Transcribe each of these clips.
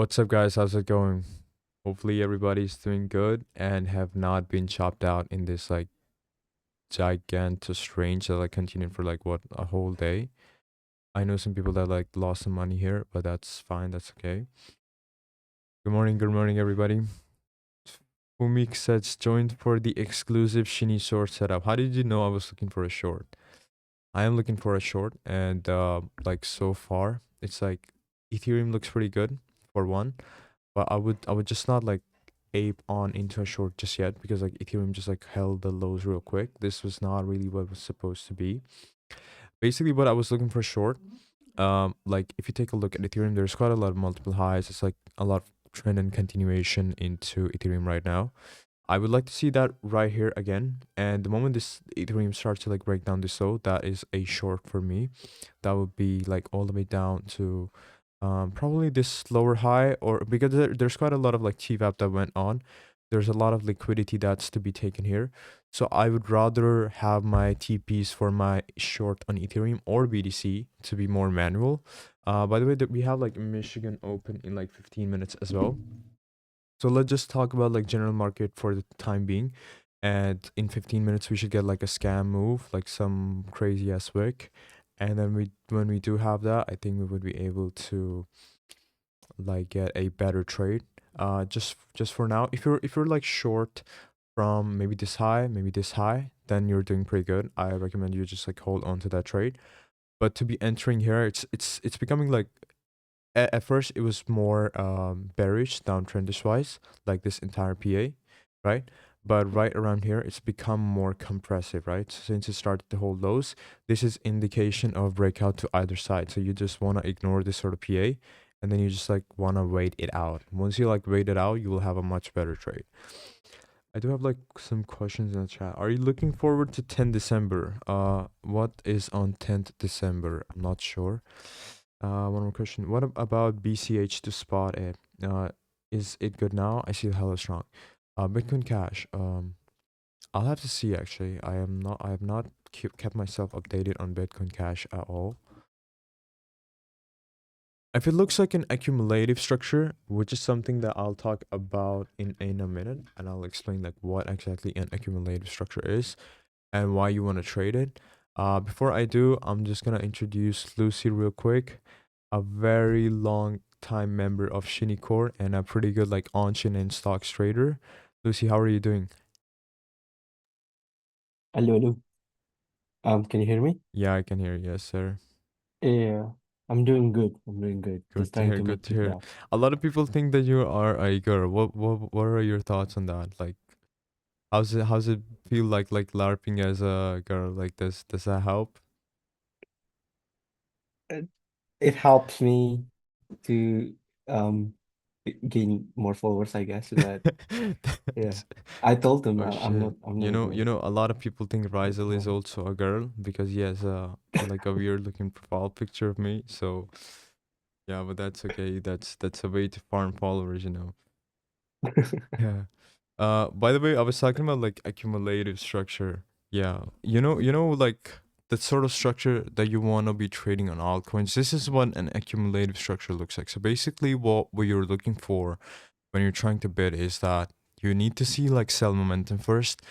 What's up, guys? How's it going? Hopefully, everybody's doing good and have not been chopped out in this like gigantic range that like continued for like what a whole day. I know some people that like lost some money here, but that's fine. That's okay. Good morning, everybody. Fumik says joined for the exclusive Shini short setup. How did you know I was looking for a short? I am looking for a short, and like so far, it's like Ethereum looks pretty good for one, but I would just not like ape on into a short just yet because like Ethereum just like held the lows real quick. This was not really what it was supposed to be. Basically, what I was looking for short, like if you take a look at Ethereum, there's quite a lot of multiple highs. It's like a lot of trend and continuation into Ethereum right now. I would like to see that right here again. And the moment this Ethereum starts to like break down this low, that is a short for me. That would be like all the way down to probably this lower high, or because there's quite a lot of like TVAP that went on. There's a lot of liquidity that's to be taken here. So I would rather have my TPs for my short on Ethereum or BTC to be more manual. By the way, that we have like Michigan open in like 15 minutes as well. So let's just talk about like general market for the time being. And in 15 minutes, we should get like a scam move, like some crazy ass wick. And then when we do have that, I think we would be able to like get a better trade. Just for now, if you're like short from maybe this high, then you're doing pretty good. I recommend you just like hold on to that trade. But to be entering here, it's becoming like at first it was more bearish downtrend wise, like this entire PA, right? But right around here, it's become more compressive, right? So since it started to hold lows, this is indication of breakout to either side. So you just want to ignore this sort of PA, and then you just like want to wait it out. Once you like wait it out, you will have a much better trade. I do have like some questions in the chat. Are you looking forward to 10 December? What is on 10th December? I'm not sure. One more question. What about BCH to spot it? Is it good now? I see hella strong. Bitcoin Cash. I'll have to see actually. I have not kept myself updated on Bitcoin Cash at all. If it looks like an accumulative structure, which is something that I'll talk about in a minute, and I'll explain like what exactly an accumulative structure is and why you want to trade it. Before I do, I'm just gonna introduce Lucy real quick, a very long time member of Shinicord and a pretty good like on-chain and stocks trader. Lucy, how are you doing? Hello, hello. Can you hear me? Yeah, I can hear you. Yes, sir. Yeah, I'm doing good. I'm doing good. Good Just to trying hear. to Good make to people hear. laugh. A lot of people think that you are a girl. What are your thoughts on that? Like, how's it feel like LARPing as a girl? Like, does that help? It, it helps me to um gain more followers, I guess. But yeah, That's- I told them oh I'm shit. not. I'm not a You girl. know, a lot of people think That's Rizal is why. also a girl because he has a weird looking profile picture of me. So yeah, but that's okay. That's a way to farm followers, you know. Yeah. By the way, I was talking about like accumulative structure. Yeah. Like the sort of structure that you want to be trading on altcoins. This is what an accumulative structure looks like. So basically what you're looking for when you're trying to bid is that you need to see like sell momentum first.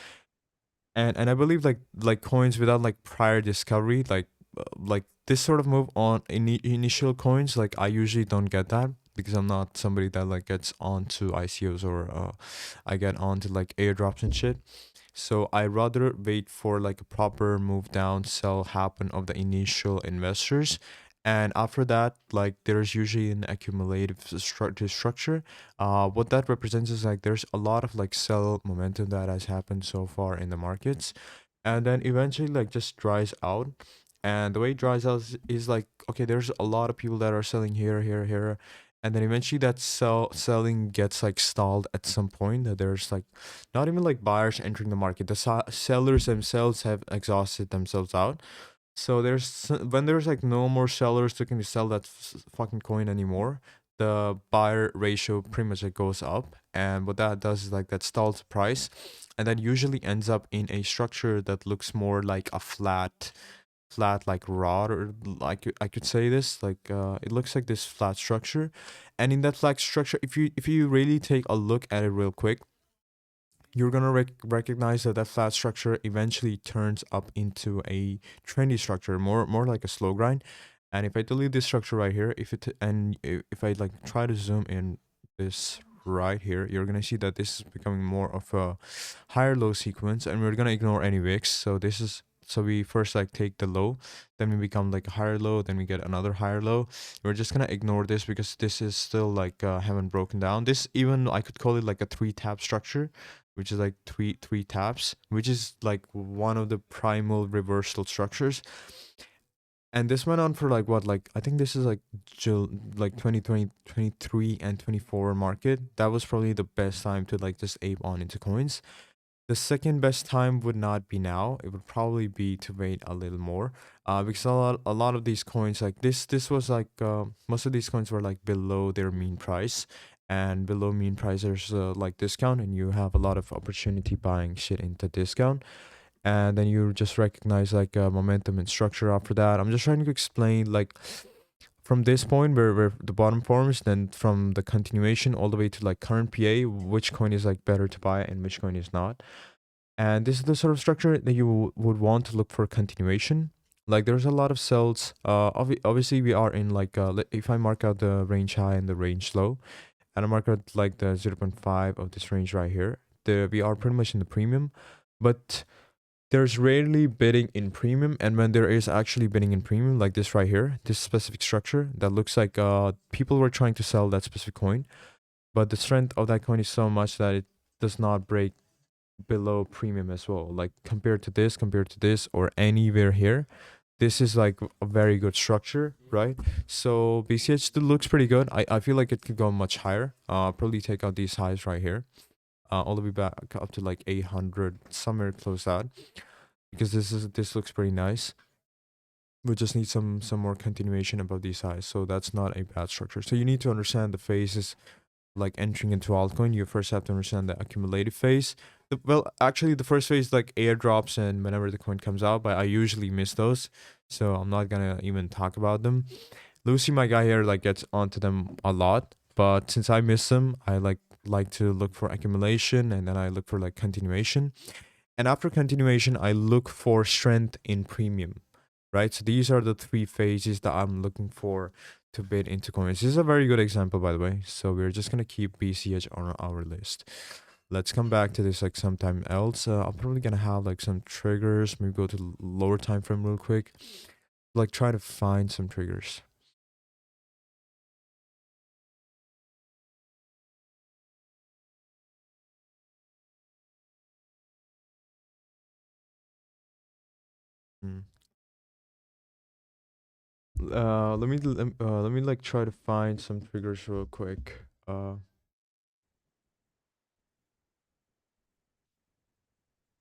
And I believe like coins without like prior discovery, like this sort of move on initial coins, like I usually don't get that because I'm not somebody that like gets onto ICOs or I get onto like airdrops and shit. So I rather wait for like a proper move down sell happen of the initial investors. And after that, like there's usually an accumulative structure. What that represents is like there's a lot of like sell momentum that has happened so far in the markets, and then eventually like just dries out. And the way it dries out is like okay, there's a lot of people that are selling here, and then eventually that selling gets like stalled at some point. That there's like not even like buyers entering the market. The sellers themselves have exhausted themselves out. So when there's like no more sellers looking to sell that fucking coin anymore, the buyer ratio pretty much like goes up, and what that does is like that stalls the price, and that usually ends up in a structure that looks more like a flat. flat like rod, or like I could say this like it looks like this flat structure. And in that flat structure, if you really take a look at it real quick, you're gonna recognize that that flat structure eventually turns up into a trendy structure, more like a slow grind. And if I delete this structure right here, if I like try to zoom in this right here, you're gonna see that this is becoming more of a higher low sequence, and we're gonna ignore any wicks. So we first like take the low, then we become like a higher low, then we get another higher low. We're just gonna ignore this because this is still like haven't broken down. This, even I could call it like a 3-tap structure, which is like three taps, which is like one of the primal reversal structures. And this went on for like what, like I think this is like like 2020, 23 and 24 market. That was probably the best time to like just ape on into coins. The second best time would not be now. It would probably be to wait a little more, because a lot of these coins, like this was like most of these coins were like below their mean price, and below mean price there's like discount, and you have a lot of opportunity buying shit into discount, and then you just recognize like momentum and structure after that. I'm just trying to explain like from this point where the bottom forms, then from the continuation all the way to like current PA, which coin is like better to buy and which coin is not. And this is the sort of structure that you would want to look for continuation. Like there's a lot of cells. Obviously we are in like if I mark out the range high and the range low, and I mark out like the 0.5 of this range right here, we are pretty much in the premium. But there's rarely bidding in premium, and when there is actually bidding in premium, like this right here, this specific structure that looks like people were trying to sell that specific coin, but the strength of that coin is so much that it does not break below premium as well. Like compared to this, or anywhere here, this is like a very good structure, right? So BCH still looks pretty good. I feel like it could go much higher. Probably take out these highs right here, all the way back up to like 800, somewhere close that, because this looks pretty nice. We just need some more continuation above these highs, so that's not a bad structure. So you need to understand the phases. Like entering into altcoin, you first have to understand the accumulative phase. Well, actually, the first phase like airdrops and whenever the coin comes out, but I usually miss those, so I'm not gonna even talk about them. Lucy, my guy here, like gets onto them a lot, but since I miss them, I like to look for accumulation, and then I look for like continuation, and after continuation, I look for strength in premium, right? So these are the 3 phases that I'm looking for to bid into coins. This is a very good example, by the way. So we're just gonna keep BCH on our list. Let's come back to this like sometime else. I'm probably gonna have like some triggers. Maybe go to lower time frame real quick. Like try to find some triggers. Hmm. Let me like try to find some triggers real quick.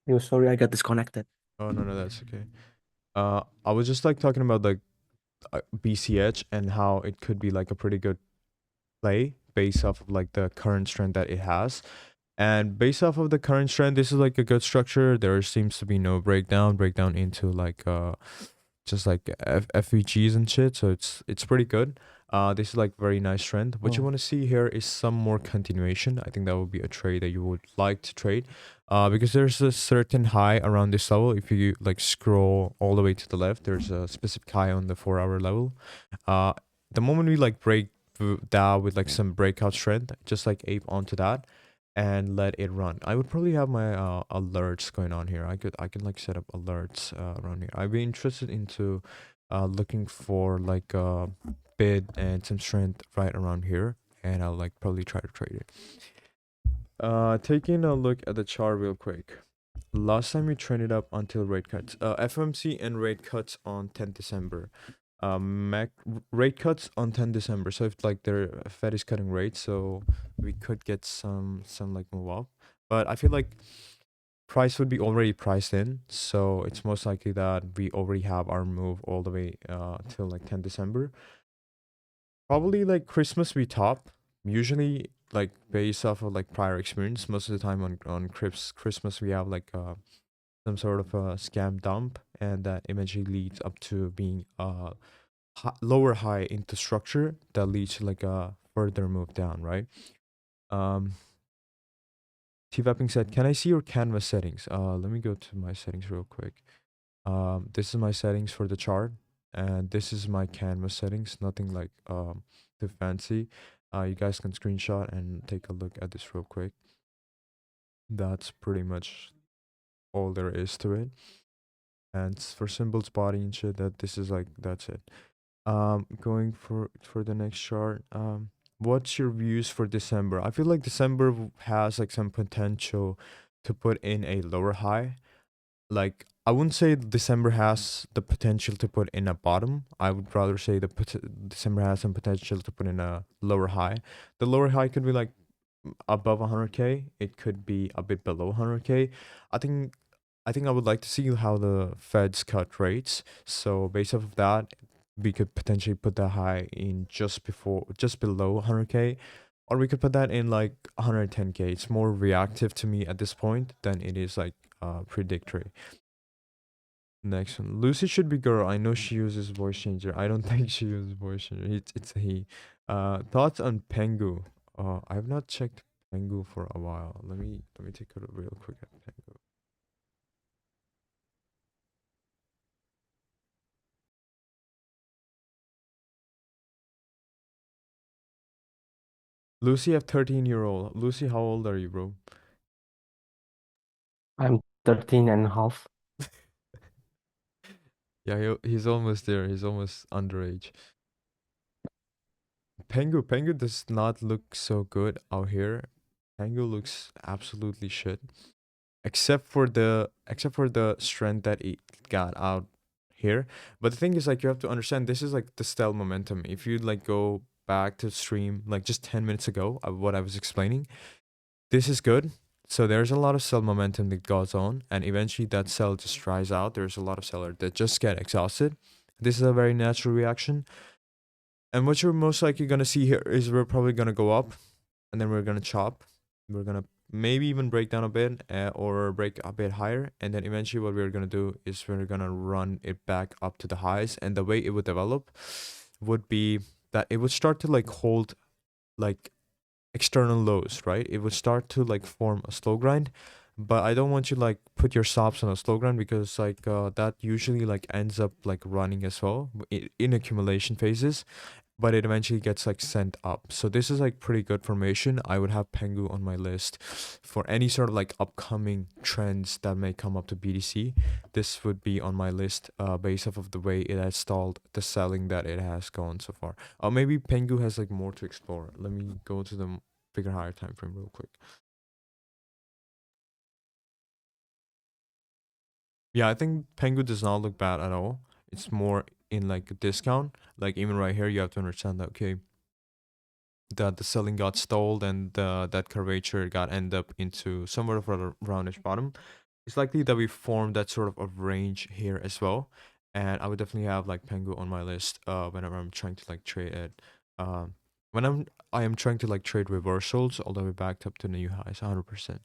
Yo, sorry, I got disconnected. Oh no, that's okay. I was just like talking about like BCH and how it could be like a pretty good play based off of like the current strength that it has. And based off of the current strength, this is like a good structure. There seems to be no breakdown into like just like FVGs and shit. So it's pretty good. This is like very nice trend. What you Oh, want to see here is some more continuation. I think that would be a trade that you would like to trade, because there's a certain high around this level. If you like scroll all the way to the left, there's a specific high on the 4 hour level. Uh, the moment we like break that with like some breakout strength, just like ape onto that and let it run. I would probably have my alerts going on here. I can like set up alerts around here. I'd be interested into looking for like a bid and some strength right around here, and I'll like probably try to trade it. Taking a look at the chart real quick. Last time we trended up until rate cuts. FOMC and rate cuts on 10th December. Mac rate cuts on 10 December. So if like their Fed is cutting rates, so we could get some like move up. But I feel like price would be already priced in, so it's most likely that we already have our move all the way till like 10 December. Probably like Christmas we top. Usually like based off of like prior experience, most of the time on Christmas we have like some sort of a scam dump, and that eventually leads up to being a lower high into structure that leads to like a further move down, right? Um, T-Vapping said, "Can I see your canvas settings?" Let me go to my settings real quick. This is my settings for the chart, and this is my canvas settings. Nothing like too fancy. You guys can screenshot and take a look at this real quick. That's pretty much all there is to it. And for symbols, body and shit, that this is like that's it. Going for the next chart. What's your views for December? I feel like December has like some potential to put in a lower high. Like I wouldn't say December has the potential to put in a bottom. I would rather say December has some potential to put in a lower high. The lower high could be like above 100K. It could be a bit below 100K. I think I think I would like to see how the Feds cut rates. So based off of that, we could potentially put the high in just below 100K, or we could put that in like 110K. It's more reactive to me at this point than it is like predictory. Next one, Lucy should be girl. I know she uses voice changer. I don't think she uses voice changer. It's a he. Thoughts on Pengu? I have not checked Pengu for a while. Let me take a real quick at Pengu. Lucy, a 13-year-old. Lucy, how old are you, bro? I'm 13 and a half. Yeah, he's almost there. He's almost underage. Pengu does not look so good out here. Pengu looks absolutely shit. Except for the strength that it got out here. But the thing is, like, you have to understand this is like the stealth momentum. If you like go back to stream like just 10 minutes ago, what I was explaining, this is good. So there's a lot of sell momentum that goes on, and eventually that sell just dries out. There's a lot of sellers that just get exhausted. This is a very natural reaction. And what you're most likely gonna see here is we're probably gonna go up, and then we're gonna chop. We're gonna maybe even break down a bit, or break a bit higher, and then eventually what we're gonna do is we're gonna run it back up to the highs. And the way it would develop would be that it would start to like hold like external lows, right? It would start to like form a slow grind, but I don't want you like put your stops on a slow grind because like that usually like ends up like running as well in accumulation phases, but it eventually gets like sent up. So this is like pretty good formation. I would have Pengu on my list for any sort of like upcoming trends that may come up to BTC. This would be on my list based off of the way it has stalled the selling that it has gone so far. Maybe Pengu has like more to explore. Let me go to the bigger higher time frame real quick. Yeah, I think Pengu does not look bad at all. It's more in like a discount. Like even right here, you have to understand that okay, that the selling got stalled and that curvature got end up into somewhat of a roundish bottom. It's likely that we formed that sort of a range here as well. And I would definitely have like Pengu on my list whenever I'm trying to like trade it. Um, when I am trying to like trade reversals all the way back up to new highs, 100%.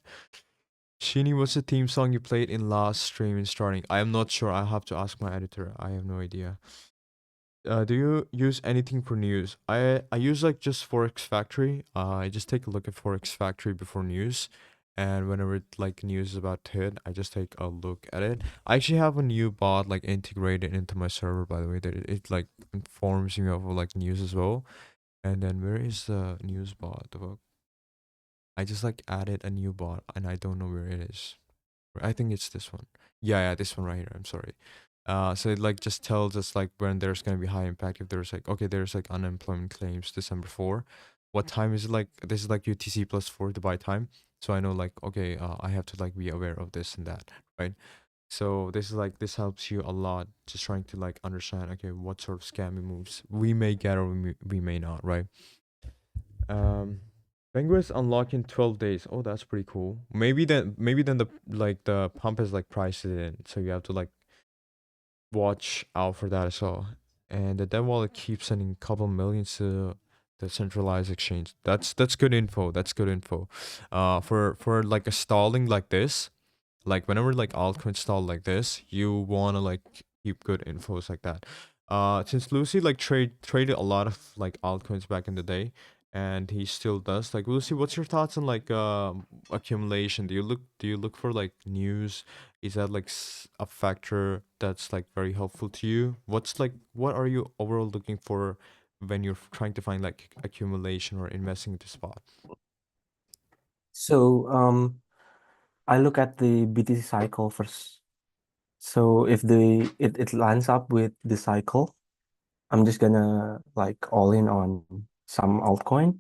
Shini, what's the theme song you played in last stream and starting? I am not sure. I'll have to ask my editor. I have no idea. Do you use anything for news? I use like just Forex Factory. I just take a look at Forex Factory before news, and whenever like news is about to hit, I just take a look at it. I actually have a new bot like integrated into my server, by the way, that it like informs me of like news as well. And then where is the news bot? The fuck? I just like added a new bot, and I don't know where it is. I think it's this one. Yeah, this one right here. I'm sorry. So it like just tells us like when there's gonna be high impact. If there's like okay, there's like unemployment claims December 4. What time is it like? This is like UTC +4 Dubai time. So I know like okay, I have to like be aware of this and that, right? So this is like this helps you a lot, just trying to like understand okay what sort of scamming moves we may get or we may not, right? Um, Penguins unlock in 12 days. Oh, that's pretty cool. Maybe then the like the pump is like priced it in, so you have to like watch out for that as well. And the dev wallet keeps sending a couple millions to the centralized exchange. That's good info. That's good info. For like a stalling like this, Like whenever like altcoins stall like this, you wanna like keep good infos like that. Since Lucy like traded a lot of like altcoins back in the day, and he still does. Like Lucy, what's your thoughts on like accumulation? Do you look for like news? Is that like a factor that's like very helpful to you? What are you overall looking for when you're trying to find like accumulation or investing into spot? So I look at the BTC cycle first. So if it lines up with the cycle, I'm just gonna like all in on some altcoin.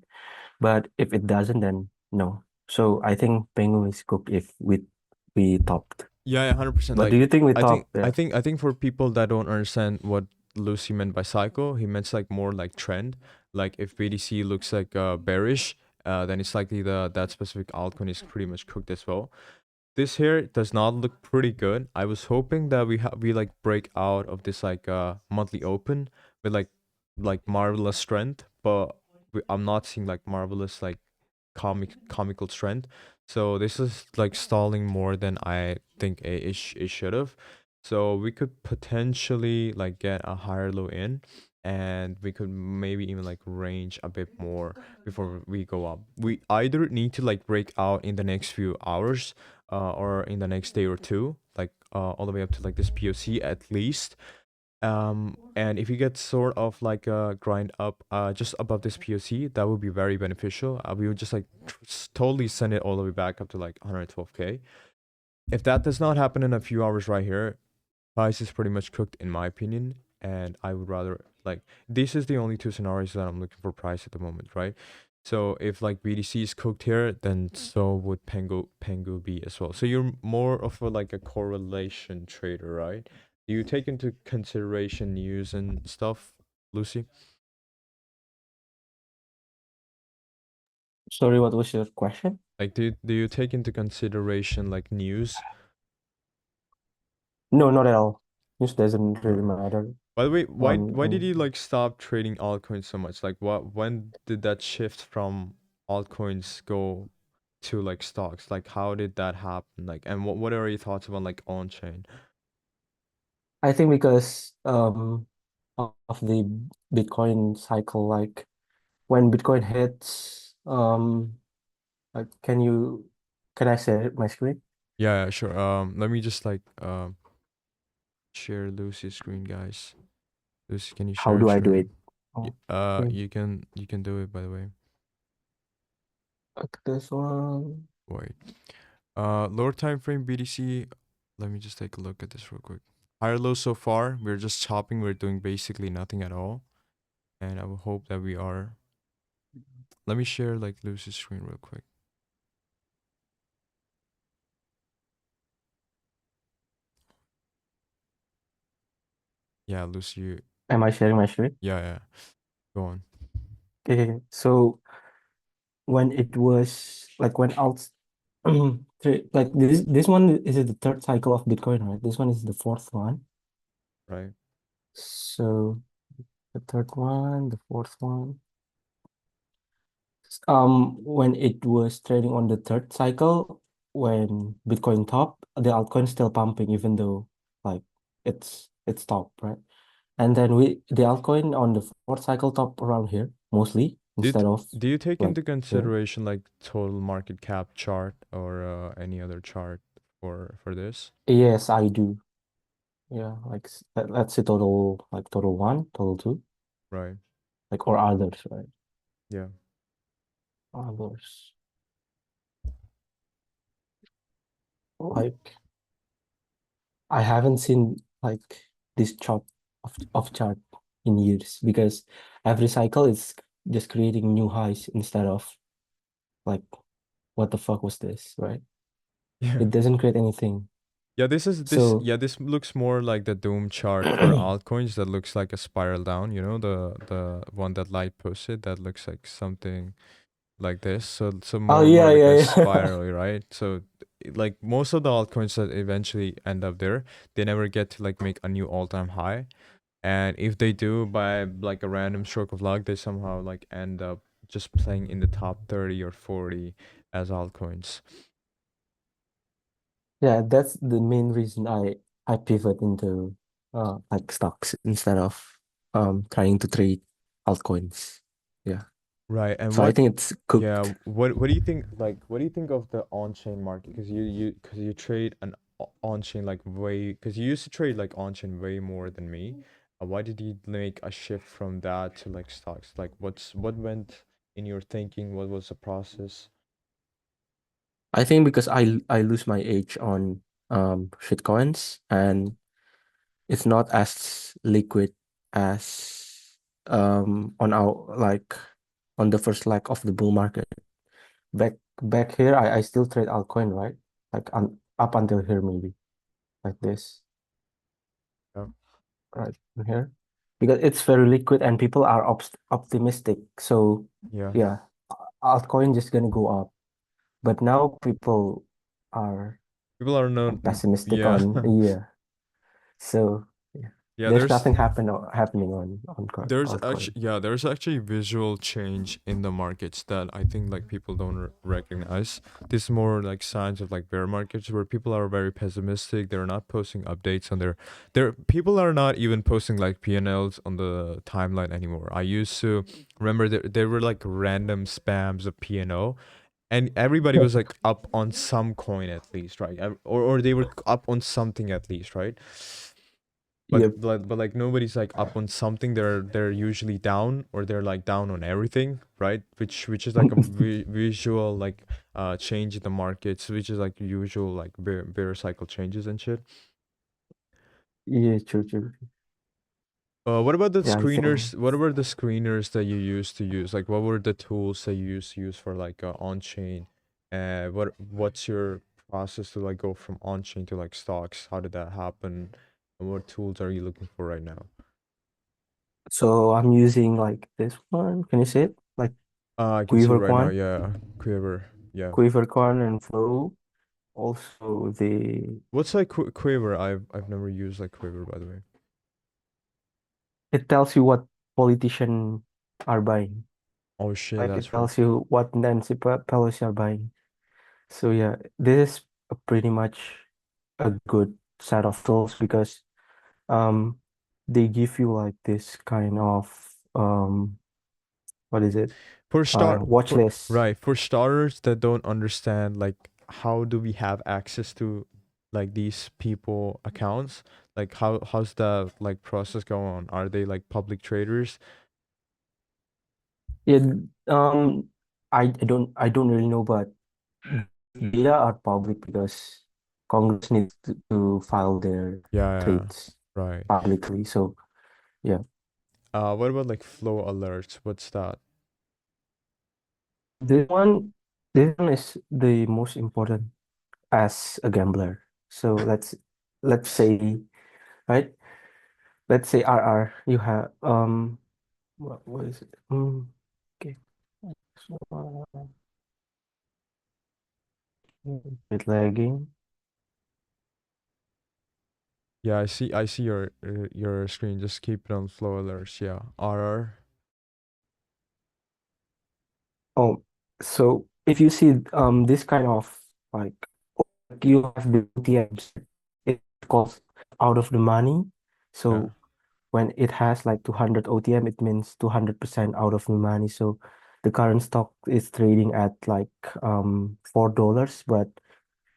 But if it doesn't, then no. So I think Pengu is cooked if we topped. Yeah, 100%. But do Like, you think we I think, topped? I Yeah. think, I think for people that don't understand what Lucy meant by cycle, he meant like more like trend. Like, if BTC looks like bearish, then it's likely that specific altcoin is pretty much cooked as well. This here does not look pretty good. I was hoping that we like break out of this like monthly open with like marvelous strength, but I'm not seeing like marvelous like comical strength. So this is like stalling more than I think it should have. So we could potentially like get a higher low in, and we could maybe even like range a bit more before we go up. We either need to like break out in the next few hours, or in the next day or two, like all the way up to like this POC at least. And if you get sort of like a grind up just above this POC, that would be very beneficial. We would just like totally send it all the way back up to like 112k. If that does not happen in a few hours right here, price is pretty much cooked in my opinion. And I would rather like, this is the only two scenarios that I'm looking for price at the moment, right? So if like BDC is cooked here, then so would Pengu be as well. So you're more of a like a correlation trader, right? Do you take into consideration news and stuff, Lucy? Sorry, what was your question? Like, do you take into consideration like news? No, not at all. This doesn't really Right. matter By the way, why on why did you like stop trading altcoins so much? Like, when did that shift from altcoins go to like stocks? Like, how did that happen? Like, and what are your thoughts about like on chain? I think because of the Bitcoin cycle, like when Bitcoin hits can I share my screen? Yeah, yeah, sure. Let me just like share Lucy's screen, guys. Lucy, can you How share do I do screen? it? Oh, okay. You can do it, by the way. Like this one. Wait. Lower time frame BTC. Let me just take a look at this real quick. Higher low so far. We're just chopping. We're doing basically nothing at all. And I will hope that we are. Let me share like Lucy's screen real quick. Yeah, Lucy. Am I sharing my screen? Yeah, yeah. Go on. Okay, so when it was like when alt like this one is the third cycle of Bitcoin, right? This one is the fourth one. Right. So the third one, the fourth one. When it was trading on the third cycle, when Bitcoin top, the altcoin still pumping, even though like it's top, right? And then the altcoin on the fourth cycle top around here mostly Did instead of do you take like into here. consideration like total market cap chart or any other chart for this? Yes, I do. Yeah, like let's say total like total one, total two, Right. like or others, right? Yeah. Others. Like I haven't seen like this chop of chart in years because every cycle is just creating new highs instead of like what the fuck was this, right? Yeah. It doesn't create anything. So This looks more like the doom chart for altcoins that looks like a spiral down, the one that Light posted that looks like something like this. So oh more yeah, like a yeah, yeah. spiral, right? So like most of the altcoins that eventually end up there, they never get to like make a new all-time high. And if they do by like a random stroke of luck, they somehow like end up just playing in the top 30 or 40 as altcoins. Yeah, that's the main reason I pivot into like stocks instead of trying to trade altcoins. Yeah. Right. And So I what think it's yeah, cooked. what do you think what do you think of the on-chain market? Because you trade an on-chain like way because you used to trade like on-chain way more than me. Why did you make a shift from that to like stocks? Like what went in your thinking? What was the process? I think because I lose my age on shitcoins and it's not as liquid as on our like on the first leg of the bull market. Back here I still trade altcoin, right? Like up until here maybe like this. Yeah. Right in here because it's very liquid and people are optimistic. So Yeah. yeah, altcoin just gonna go up. But now people are People are known pessimistic yeah. on yeah. So yeah, Yeah, there's there's nothing happening on There's altcoin. actually yeah, there's actually visual change in the markets that I think like people don't recognize. This is more like signs of like bear markets where people are very pessimistic. They're not posting updates on their people are not even posting like P&Ls on the timeline anymore. I used to remember there were like random spams of P&O and everybody was like up on some coin at least, right? Or they were up on something at least, right? Yep. But like nobody's like up on something. They're usually down or they're like down on everything, right? Which is like a visual like change in the markets, which is like usual like bear cycle changes and shit. Yeah, true. What about the Yeah, I think screeners? What were the screeners that you used to use? Like, what were the tools that you used to use for like on chain? What's your process to like go from on chain to like stocks? How did that happen? And what tools are you looking for right now? so. I'm using like this one. Can you see it? Like I can see it right now. Quiverquan, Yeah, Quiver. Yeah. Quiverquan and Flow. Also, What's like Quiver? I've never used like Quiver by the way. it tells you what politician are buying. Oh shit, Like it that's pretty tells cool. you what Nancy Pelosi are buying. So yeah, this is a pretty much a good set of tools because um they give you like this kind of what is it? Watch For list. right for starters that don't understand like how do we have access to like these people accounts? Like how's the like process going on? Are they like public traders? Yeah, I don't really know, but data are public because Congress needs to file their Yeah, trades right. publicly. So yeah, What about like flow alerts? What's that? this one this one is the most important as a gambler. So let's say right, let's say RR you have what is it? Okay, so, bit lagging. Yeah, I see your screen. Just keep it on flow alerts. Yeah, RR. Oh, so if you see this kind of like you have the ATMs, it calls out of the money. Yeah, So when it has like 200 OTM, it means 200% out of the money. So the current stock is trading at like $4, but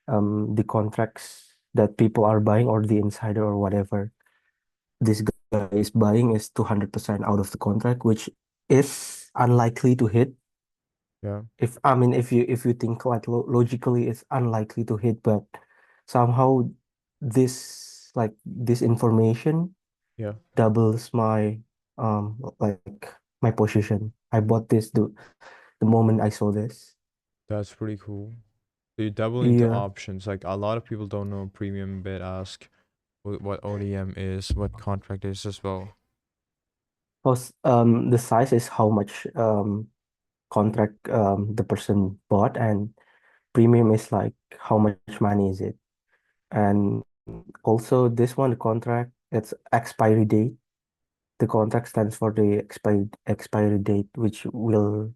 the contracts that people are buying or the insider or whatever this guy is buying is 200% out of the contract, which is unlikely to hit. yeah, If I mean, if you think like logically, it's unlikely to hit, but somehow this information yeah. doubles my like my position. I bought this the moment I saw this. That's pretty cool. So you double into Yeah, options. Like a lot of people don't know premium bid ask, what ODM is, what contract is as well. because the size is how much contract the person bought, and premium is like how much money is it. And also this one, the contract, it's expiry date. The contract stands for the expiry date, which will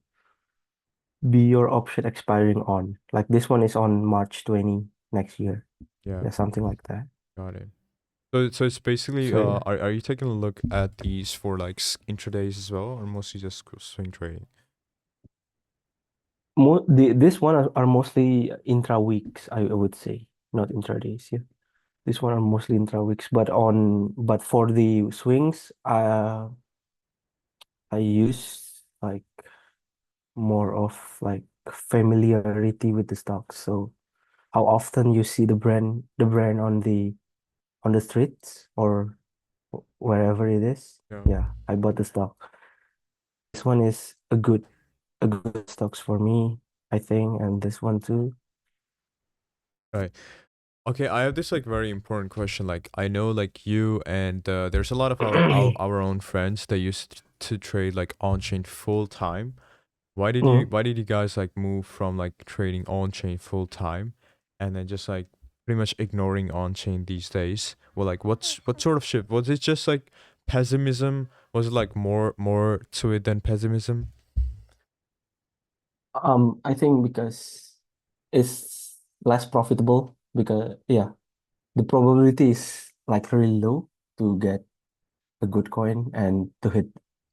be your option expiring on. Like this one is on March 20 next year. Yeah, Yeah, something like that. got it. So it's basically So yeah, are you taking a look at these for like intradays as well, or mostly just swing trading? this one are mostly intra weeks, I would say, not intradays. Yeah, this one are mostly intra weeks, but for the swings, I use like more of like familiarity with the stocks. So how often you see the brand on the streets or wherever it is. Yeah. Yeah, I bought the stock. This one is a good stocks for me, I think, and this one too. Right. Okay, I have this like very important question. Like, I know like you and there's a lot of our own friends that used to trade like on chain full time. Mm. Why did you guys like move from like trading on chain full time and then just like pretty much ignoring on chain these days? Well, like what sort of shift? Was it just like pessimism? Was it like more to it than pessimism? I think because it's less profitable because yeah, the probability is like really low to get a good coin and to hit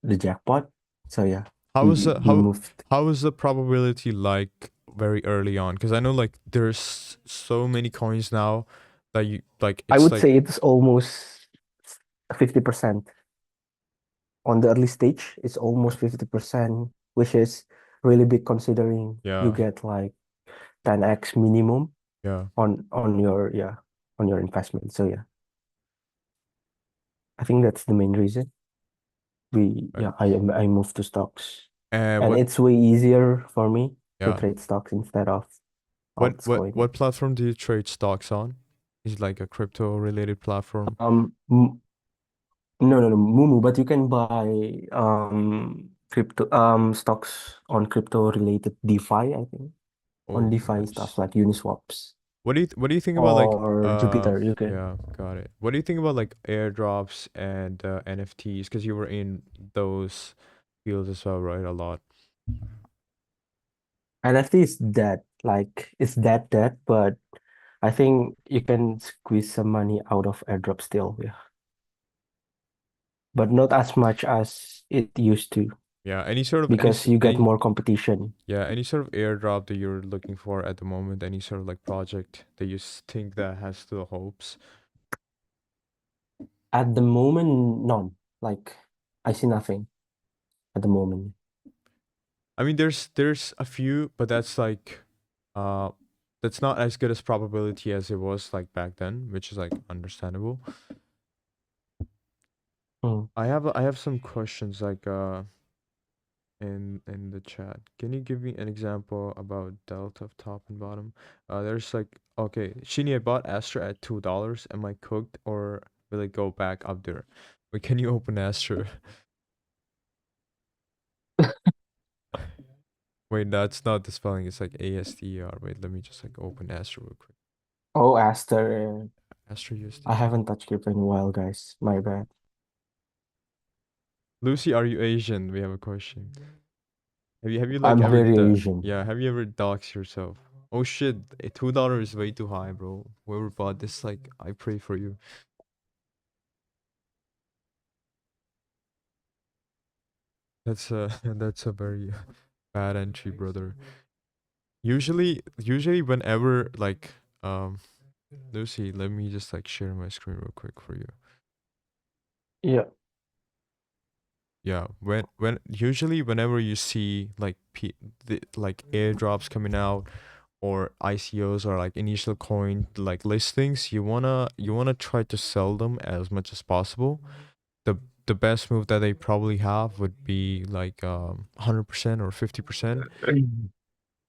the jackpot. So yeah, How was we the we moved. how was the probability like very early on? Because I know like there's so many coins now that you like I it's would like say it's almost 50%. On the early stage, it's almost 50%, which is really big considering you yeah, get like 10x minimum yeah, on your yeah on your investment. So yeah, I think that's the main reason we right. yeah I moved to stocks, And and it's way easier for me to yeah, trade stocks instead of altcoin. what platform do you trade stocks on? Is it like a crypto related platform? Um, m- no, Mumu, but you can buy crypto stocks on crypto related DeFi, I think, on Oh, DeFi stuff nice. like Uniswaps What do you think about like or Jupiter. You can. yeah, got it. What do you think about like airdrops and NFTs? Because you were in those fields as well, right? A lot. NFT is dead, like it's dead, but I think you can squeeze some money out of airdrop still, yeah. But not as much as it used to Yeah, any sort of because you get any more competition. yeah, any sort of airdrop that you're looking for at the moment, any sort of like project that you think that has still hopes. At the moment, none. Like I see nothing at the moment. I mean, there's a few, but uh, that's not as good as probability as it was like back then, which is like understandable. Mm. I have some questions like in the chat. Can you give me an example about delta of top and bottom? There's like okay, Shini, I bought Astra at $2. Am I cooked or will it go back up there? But can you open Astra? Wait, that's not the spelling. It's like ASTR. Wait, let me just like open Astra real quick. Oh, Aster. Astra I USDT. haven't touched crypto in a while, guys. My bad. Lucy, are you Asian? We have a question. Have you like I'm ever very Asian. yeah, have you ever doxed yourself? Oh shit, $2 is way too high, bro. Whoever bought this, like, I pray for you. That's a that's a very bad entry, brother. Usually whenever like Lucy, let me just like share my screen real quick for you. Yeah. Yeah, when usually whenever you see like like airdrops coming out or ICOs or like initial coin like listings, you wanna try to sell them as much as possible. The the best move that they probably have would be like 100% or 50%,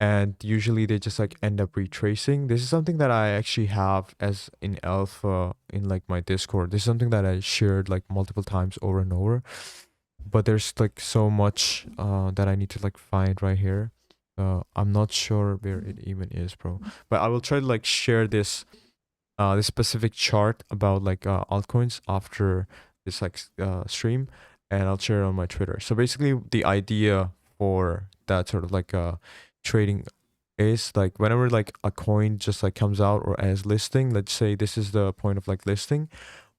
and usually they just like end up retracing. This is something that I actually have as in alpha in like my Discord. This is something that I shared like multiple times over and over, but there's like so much that I need to like find right here. I'm not sure where it even is, bro. But I will try to like share this specific chart about like altcoins after this like stream, and I'll share it on my Twitter. So basically, the idea for that sort of like trading is like whenever like a coin just like comes out or as listing, let's say this is the point of like listing,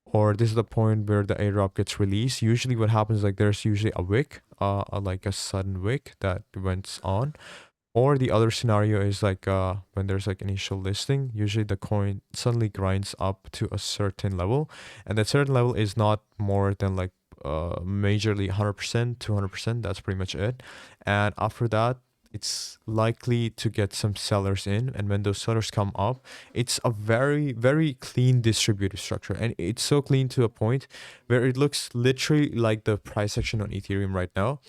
or this is the point where the airdrop gets released. Usually what happens, like there's usually a wick, like a sudden wick that went on. Or the other scenario is like when there's like initial listing, usually the coin suddenly grinds up to a certain level, and that certain level is not more than like majorly 100%, 200%. That's pretty much it. And after that, it's likely to get some sellers in, and when those sellers come up, it's a very very clean distributed structure, and it's so clean to a point where it looks literally like the price action on Ethereum right now.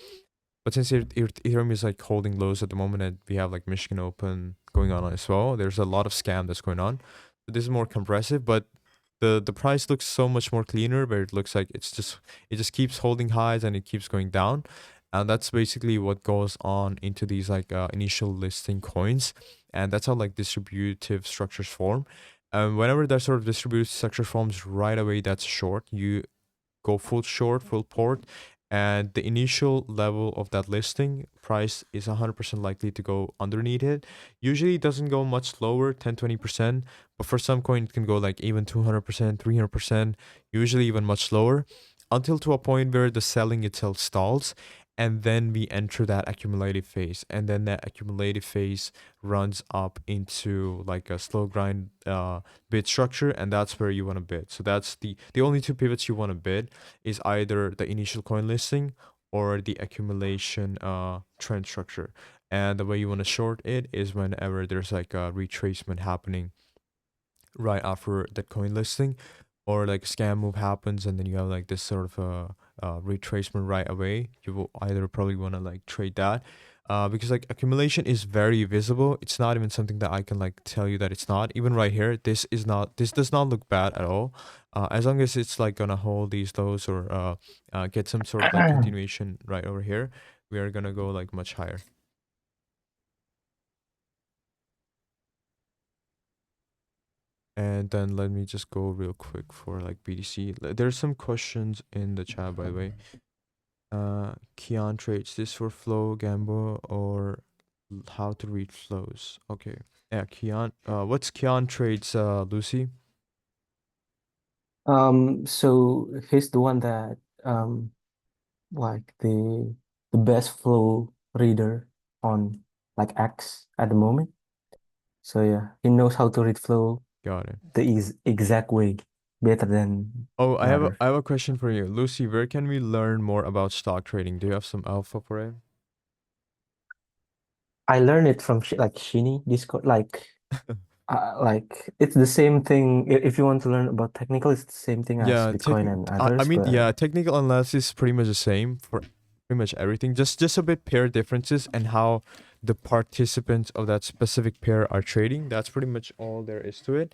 But since Ethereum is like holding lows at the moment, and we have like Michigan Open going on as well, there's a lot of scam that's going on. So this is more compressive, but the price looks so much more cleaner, where it looks like it just keeps holding highs and it keeps going down, and that's basically what goes on into these like initial listing coins, and that's how like distributive structures form. And whenever that sort of distributive structure forms right away, that's short. You go full short, full port, and the initial level of that listing price is 100% likely to go underneath it. Usually it doesn't go much lower, 10, 20%, but for some coin it can go like even 200%, 300%, usually even much lower, until to a point where the selling itself stalls, and then we enter that accumulative phase, and then that accumulative phase runs up into like a slow grind bid structure, and that's where you want to bid. So that's the only two pivots you want to bid, is either the initial coin listing or the accumulation trend structure. And the way you want to short it is whenever there's like a retracement happening right after that coin listing, or like a scam move happens and then you have like this sort of retracement right away. You will either probably want to like trade that, because like accumulation is very visible. It's not even something that I can like tell you that it's not. Even right here, this does not look bad at all, as long as it's like gonna hold these lows, or get some sort of like continuation right over here, we are gonna go like much higher. And then let me just go real quick for like BTC. There's some questions in the chat, by the way. Kian trades this for flow, gamble, or how to read flows. Okay. Yeah, Kian. What's Kian trades, Lucy? So he's the one that like the best flow reader on like X at the moment. So yeah, he knows how to read flow Got it. the exact way better than Oh, the others. I have a question for you, Lucy. Where can we learn more about stock trading? Do you have some alpha for it? I learned it from like Shini Discord. Like it's the same thing. If you want to learn about technical, it's the same thing as Yeah, Bitcoin and I others. mean, But yeah, technical analysis is pretty much the same for pretty much everything. Just a bit pair differences and how the participants of that specific pair are trading. That's pretty much all there is to it.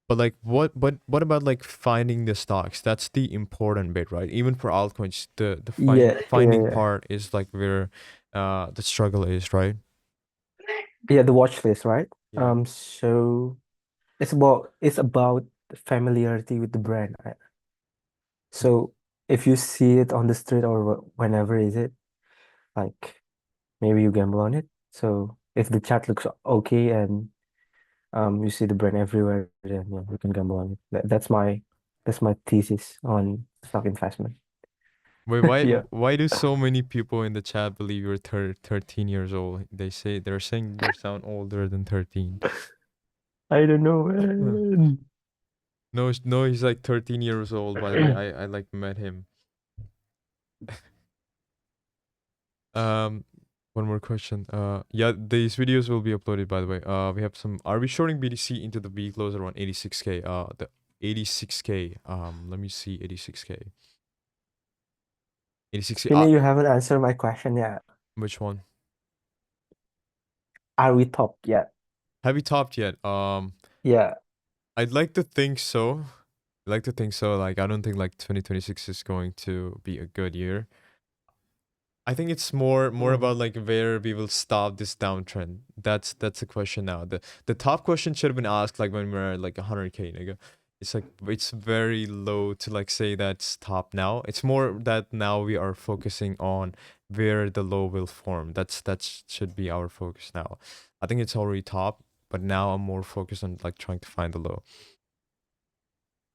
But like, what about like finding the stocks? That's the important bit, right? Even for altcoins, the yeah, finding yeah, part is like where the struggle is, right? yeah. The watch list, right? Yeah. So it's about familiarity with the brand. Right? So if you see it on the street or whenever is it, like maybe you gamble on it. So if the chat looks okay and you see the brand everywhere, then yeah, you can gamble on it. That's my thesis on stock investment. Wait, Yeah. why do so many people in the chat believe you're 13 years old? They're saying you sound older than 13. I don't know, Huh. man. No, no, he's like 13 years old, by the way. I like met him. Um, one more question. Yeah, these videos will be uploaded, by the way. We have some. Are we shorting BTC into the week close around 86K? The 86K. Let me see 86K. 86K. Srini, you haven't answered my question yet. Which one? Are we top yet? Have you topped yet? Yeah. I'd like to think so. I'd like to think so. Like, I don't think like 2026 is going to be a good year. I think it's more Mm. about like where we will stop this downtrend. That's the question now. The top question should have been asked like when we're at like 100K, nigga. It's like it's very low to like say that's top now. It's more that now we are focusing on where the low will form. Should be our focus now. I think it's already top, but now I'm more focused on like trying to find the low.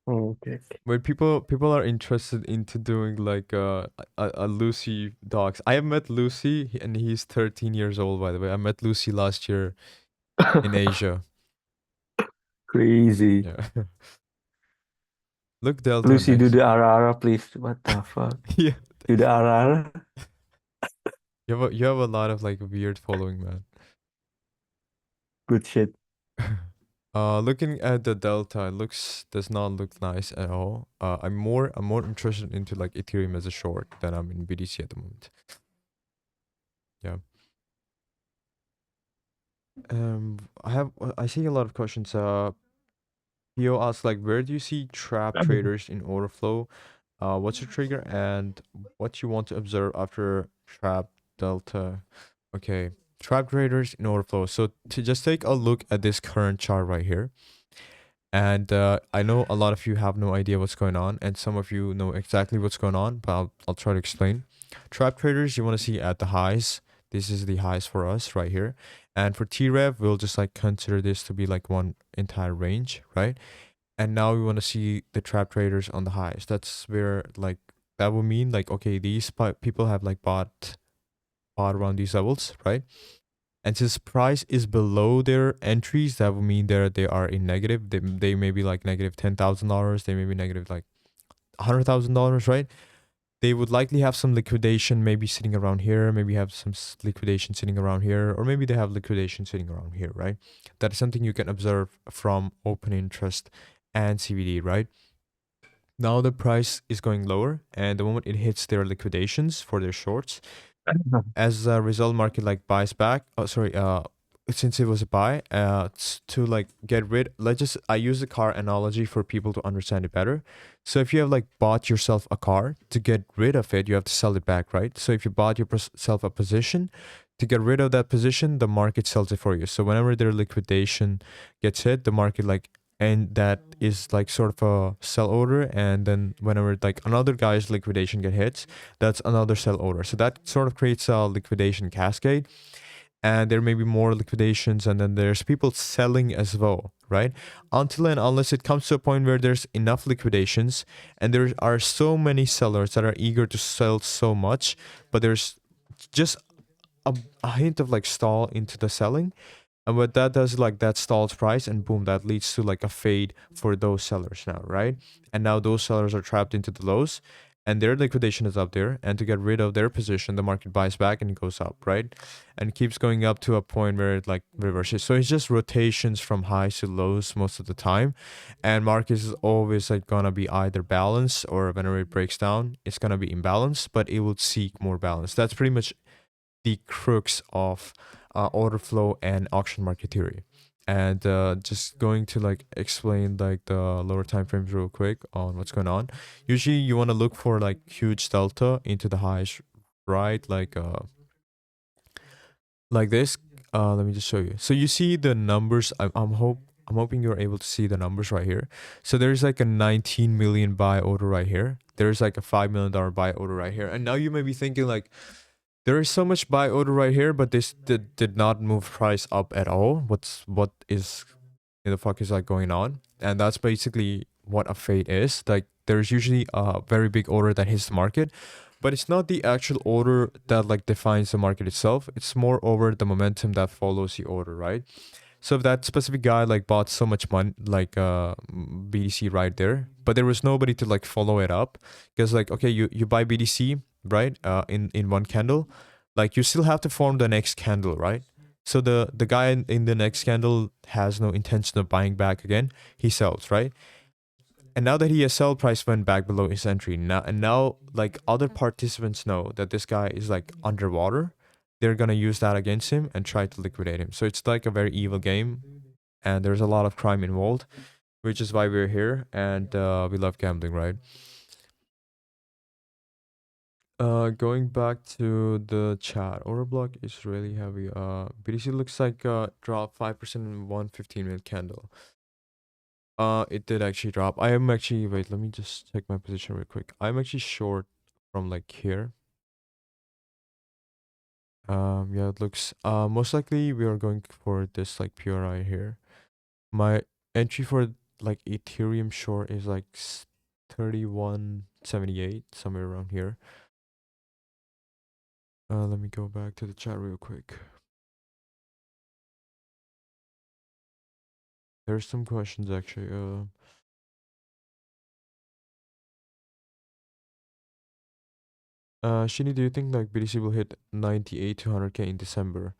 Okay. Where people are interested into doing like a Lucy dogs. I have met Lucy and he's 13 years old by the way. I met Lucy last year in Asia. Crazy. Yeah. Look Delta Lucy, do next. the ara please. What the fuck? Yeah. Do the ara. You have a lot of like weird following, man. Good shit. Looking at the delta, it looks does not look nice at all. I'm more interested into like Ethereum as a short than I'm in BTC at the moment. Yeah. I see a lot of questions. Pio asks like, where do you see trap traders in order flow? What's your trigger and what you want to observe after trap delta? Okay, trap traders in order flow. So to just take a look at this current chart right here. And I know a lot of you have no idea what's going on, and some of you know exactly what's going on, but I'll try to explain. Trap traders, you want to see at the highs. This is the highs for us right here. And for T-Rev, we'll just like consider this to be like one entire range, right? And now we want to see the trap traders on the highs. That's where like that would mean like, okay, these people have like bought around these levels, right? And since price is below their entries, that would mean they are in negative. They may be like negative $10,000. They may be negative like $100,000, right? They would likely have some liquidation maybe sitting around here. Maybe have some liquidation sitting around here, or maybe they have liquidation sitting around here, right? That is something you can observe from open interest and CBD, right? Now the price is going lower, and the moment it hits their liquidations for their shorts, as a result, market like buys back. Oh, sorry. Since it was a buy, to like get rid. Let's just I use the car analogy for people to understand it better. So if you have like bought yourself a car, to get rid of it, you have to sell it back, right? So if you bought yourself a position, to get rid of that position, the market sells it for you. So whenever their liquidation gets hit, the market like and that is like sort of a sell order, and then whenever like another guy's liquidation get hits, that's another sell order. So that sort of creates a liquidation cascade, and there may be more liquidations, and then there's people selling as well, right? Until and unless it comes to a point where there's enough liquidations and there are so many sellers that are eager to sell so much, but there's just a hint of like stall into the selling, and what that does is like that stalls price, and boom, that leads to like a fade for those sellers now, right? And now those sellers are trapped into the lows, and their liquidation is up there. And to get rid of their position, the market buys back and goes up, right? And keeps going up to a point where it like reverses. So it's just rotations from highs to lows most of the time. And market is always like gonna be either balanced, or whenever it breaks down, it's gonna be imbalanced, but it will seek more balance. That's pretty much the crux of order flow and auction market theory. And just going to like explain like the lower time frames real quick on what's going on. Usually you want to look for like huge delta into the highs, right? Like this. Let me just show you. So you see the numbers. I'm hoping you're able to see the numbers right here. So there's like a 19 million buy order right here. There's like a $5 million buy order right here. And now you may be thinking like, there is so much buy order right here, but this did not move price up at all. What is in the fuck is like going on? And that's basically what a fade is. Like there's usually a very big order that hits the market, but it's not the actual order that like defines the market itself. It's more over the momentum that follows the order, right? So if that specific guy like bought so much money, like BTC right there, but there was nobody to like follow it up, because like okay, you buy BTC right in one candle, like you still have to form the next candle, right? So the guy in the next candle has no intention of buying back again. He sells, right? And now that he has sell, price went back below his entry. Now like other participants know that this guy is like underwater. They're gonna use that against him and try to liquidate him. So it's like a very evil game, and there's a lot of crime involved, which is why we're here, and we love gambling, right? Going back to the chat, order block is really heavy. BTC looks like drop 5% in one 15-minute candle. It did actually drop. I am actually, wait, let me just check my position real quick. I'm actually short from like here. Yeah, it looks most likely we are going for this like PRI here. My entry for like Ethereum short is like 31.78, somewhere around here. Let me go back to the chat real quick. There's some questions actually. Shini, do you think like BTC will hit 98 to 100k in December?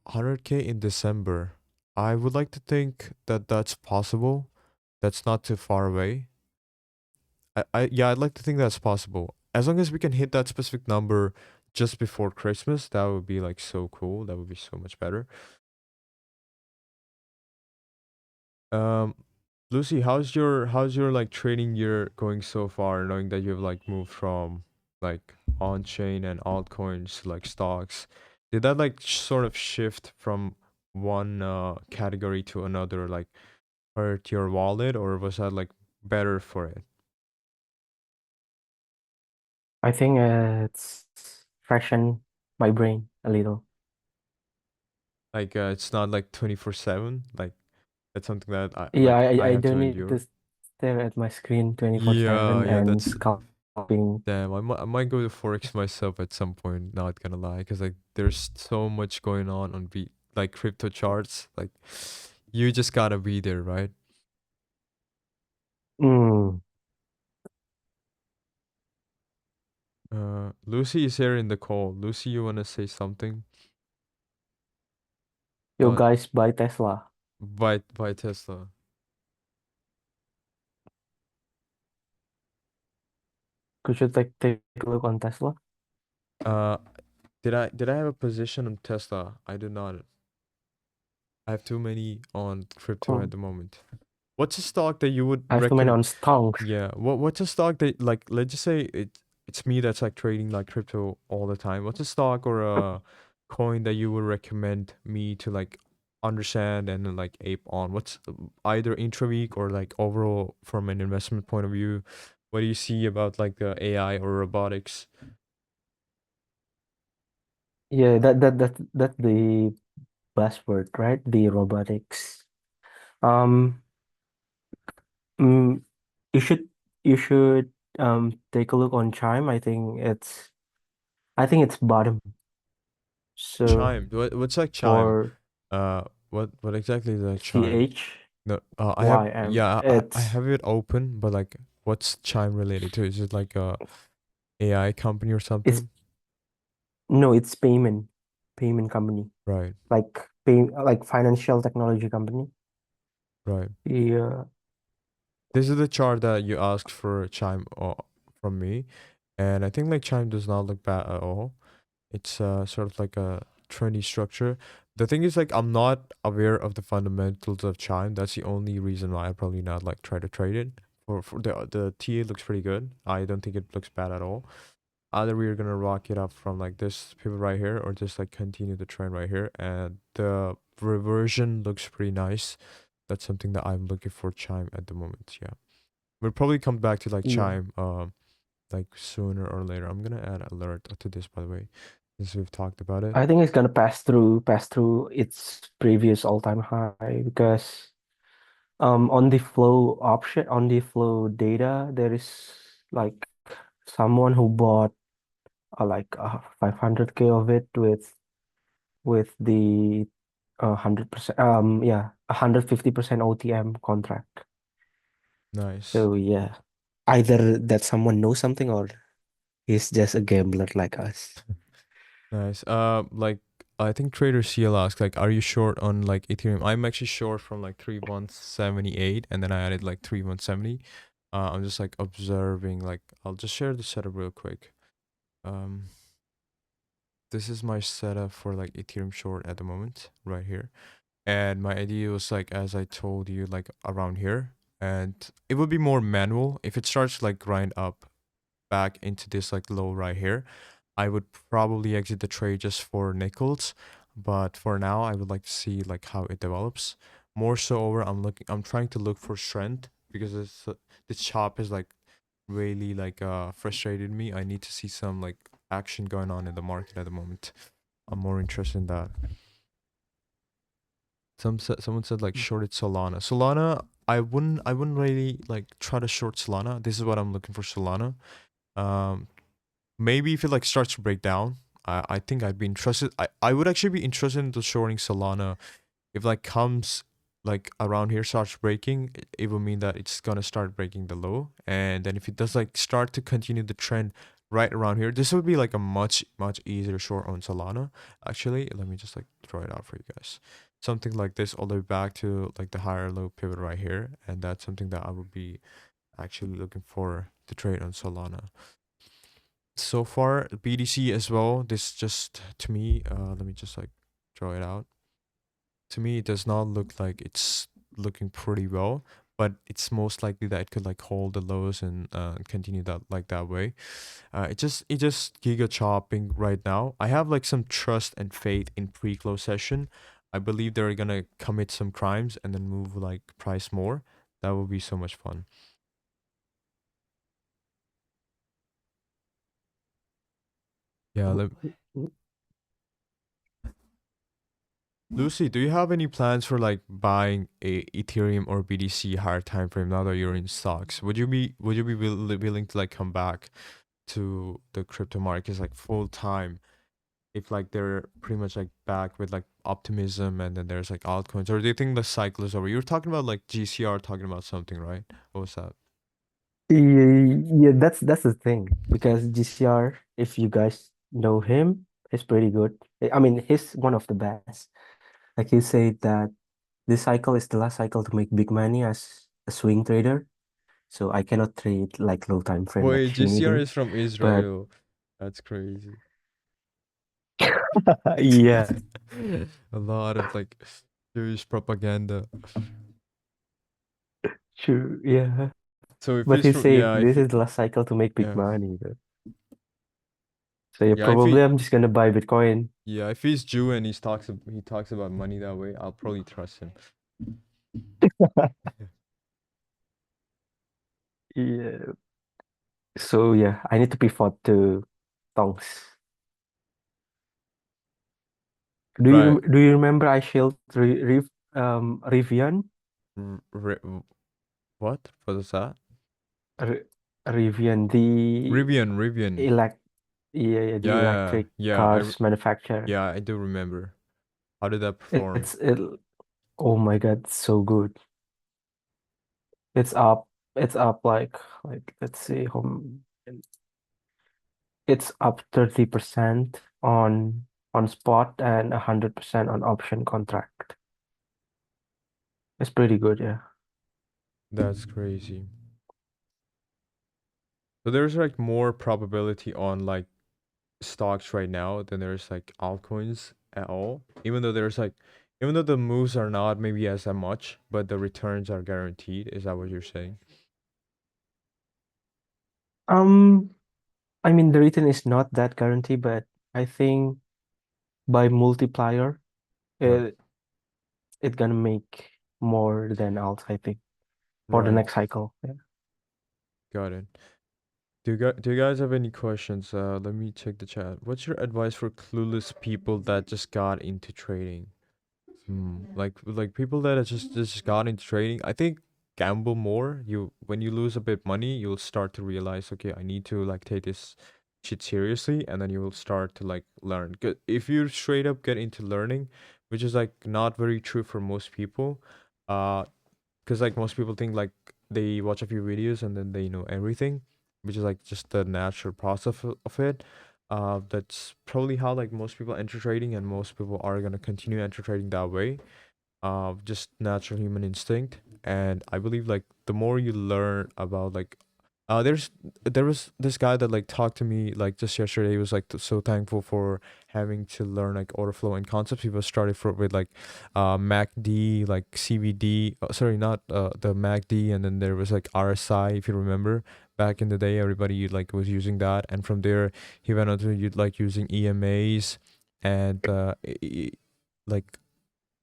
100k in December. I would like to think that that's possible. That's not too far away. Yeah, I'd like to think that's possible. As long as we can hit that specific number just before Christmas, that would be like so cool. That would be so much better. Um, Lucy, how's your like trading year going so far, knowing that you've like moved from like on-chain and altcoins to like stocks? Did that like sort of shift from one category to another, like hurt your wallet, or was that like better for it? I think it's freshened my brain a little. Like it's not like 24/7. Like that's something that Yeah, I I have to don't need to endure. stare at my screen Yeah, 24/7 yeah, and that's scalping. damn. I might go to Forex myself at some point, not gonna lie, because like there's so much going on like crypto charts. Like you just gotta be there, right? Mm. Lucy is here in the call. Lucy, you wanna say something? Yo, Uh, guys, buy Tesla. by Tesla. Could you take a look on Tesla? Uh, did I have a position on Tesla? I do not. I have too many on crypto at Oh, the moment. What's a stock that you would I have too many recommend? on stonks. Yeah, what's a stock that like let's just say it's me that's like trading like crypto all the time. What's a stock or a coin that you would recommend me to like understand and then, like ape on? What's either intraweek or like overall from an investment point of view? What do you see about like the AI or robotics? Yeah, that's the buzzword, right? The robotics. Um, mm, you should you should take a look on Chime. I think it's bottom. So Chime. What's like Chime? for What exactly is like Chime? CHYM, No, I have, yeah, I it's have it open, but like, what's Chime related to? Is it like a AI company or it's something? no, it's payment company, Right, like financial technology company. right. Yeah, This is the chart that you asked for Chime from me, and I think like Chime does not look bad at all. It's sort of like a trendy structure. The thing is like I'm not aware of the fundamentals of Chime. That's the only reason why I probably not like try to trade it. For the TA looks pretty good. I don't think it looks bad at all. Either we're gonna rock it up from like this pivot right here or just like continue the trend right here, and the reversion looks pretty nice. That's something that I'm looking for Chime at the moment. Yeah, we'll probably come back to like yeah. Chime like sooner or later. I'm gonna add alert to this, by the way, since we've talked about it. I think it's gonna pass through its previous all-time high because on the flow data, there is like someone who bought like 500K of it with the 100% 150% OTM contract. Nice. So yeah, either that someone knows something or he's just a gambler like us. Nice. Like I think Trader CL asked, like, are you short on like Ethereum? I'm actually short from like 3178, and then I added like 3170. I'm just like observing. Like, I'll just share the setup real quick. Um, this is my setup for like Ethereum short at the moment, right here. And my idea was like, as I told you, like around here, and it would be more manual if it starts to, like grind up back into this like low right here. I would probably exit the trade just for nickels, but for now I would like to see like how it develops. More so over, I'm trying to look for strength because this chop is like really like frustrated me. I need to see some like action going on in the market at the moment. I'm more interested in that. Someone said like shorted Solana. Solana, I wouldn't really like try to short Solana. This is what I'm looking for Solana. Um, maybe if it like starts to break down, I think I'd be interested. I would actually be interested into shorting Solana if like comes like around here starts breaking. It will mean that it's gonna start breaking the low, and then if it does like start to continue the trend right around here, this would be like a much easier short on Solana. Actually, let me just like throw it out for you guys. Something like this all the way back to like the higher low pivot right here, and that's something that I would be actually looking for to trade on Solana. So far, BDC as well. This just to me, let me just like draw it out. To me, it does not look like it's looking pretty well, but it's most likely that it could like hold the lows and continue that like that way. It just giga chopping right now. I have like some trust and faith in pre-close session. I believe they're gonna commit some crimes and then move like price more. That would be so much fun. Yeah, Lucy, do you have any plans for like buying a Ethereum or BTC higher time frame now that you're in stocks? Would you be willing to like come back to the crypto markets like full time if like they're pretty much like back with like optimism and then there's like altcoins, or do you think the cycle is over? You were talking about like GCR talking about something, right? What was that? Yeah, that's the thing because GCR, if you guys know him, he's pretty good. I mean, he's one of the best. Like he said that this cycle is the last cycle to make big money as a swing trader. So I cannot trade like low time frame like Wait, Shini GCR do. is from But Israel. That's crazy. yeah, A lot of like Jewish propaganda. true. Yeah. So if But he's he from, said yeah, if this he, is the last cycle to make big yeah, money. So yeah, yeah, if probably he, I'm just gonna buy Bitcoin. yeah, if he's Jew and he talks about money that way, I'll probably trust him. Yeah. So yeah, I need to pivot to tongs. Right. Do you remember I showed Rivian? R- r- what? What is that? R Rivian, the Rivian. elect yeah, yeah, the Yeah, yeah, electric yeah. cars manufacturer. Yeah, I do remember. How did that perform? It's it oh my God, so good. It's up it's up like let's see it's up 30% on spot and 100% on option contract. It's pretty good, yeah. That's crazy. So there's like more probability on like stocks right now than there's like altcoins at all. Even though the moves are not maybe as much, but the returns are guaranteed. Is that what you're saying? Um, I mean the return is not that guarantee, but I think by multiplier, Right. it it gonna make more than alt, I think, for the Right. next cycle. Yeah. Got it. Do you guys have any questions? Let me check the chat. What's your advice for clueless people that just got into trading? Like people that are just got into trading. I think gamble more. You when you lose a bit money, you'll start to realize, okay, I need to like take this shit seriously, and then you will start to like learn. If you straight up get into learning, which is like not very true for most people, uh, because like most people think like they watch a few videos and then they know everything, which is like just the natural process of it. That's probably how like most people enter trading, and most people are gonna continue enter trading that way. Just natural human instinct. And I believe like the more you learn about like there was this guy that like talked to me like just yesterday. He was like so thankful for having to learn like order flow and concepts. He was started with like MACD, like CVD, sorry, not the MACD, and then there was like RSI, if you remember. Back in the day, everybody like was using that, and from there he went on to like using EMAs and like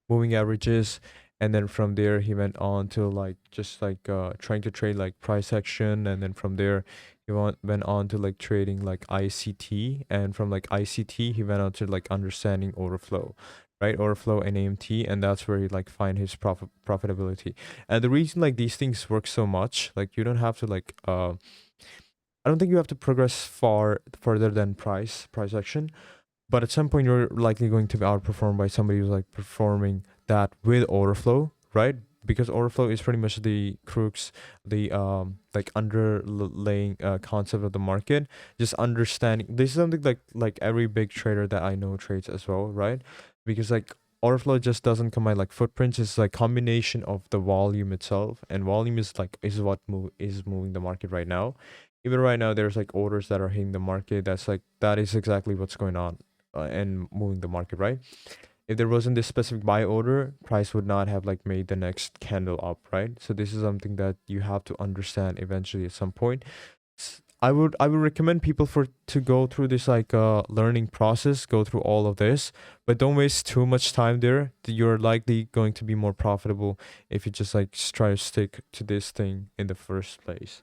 moving averages, and then from there he went on to like just like trying to trade like price action, and then from there went on to like trading like ICT, and from like ICT he went on to like understanding order flow, right? Order flow and AMT, and that's where he like find his profitability. And the reason like these things work so much, like you don't have to like I don't think you have to progress further than price action, but at some point you're likely going to be outperformed by somebody who's like performing that with order flow, right? Because order flow is pretty much the crux, the like underlying concept of the market. Just understanding this is something like every big trader that I know trades as well, right? Because like order flow just doesn't combine like footprints. It's like combination of the volume itself, and volume is like is what is moving the market right now. Even right now, there's like orders that are hitting the market. That's like that is exactly what's going on and moving the market, right? If there wasn't this specific buy order, price would not have like made the next candle up, right? So this is something that you have to understand eventually at some point. I would recommend people for to go through this like learning process, go through all of this, but don't waste too much time there. You're likely going to be more profitable if you just like try to stick to this thing in the first place.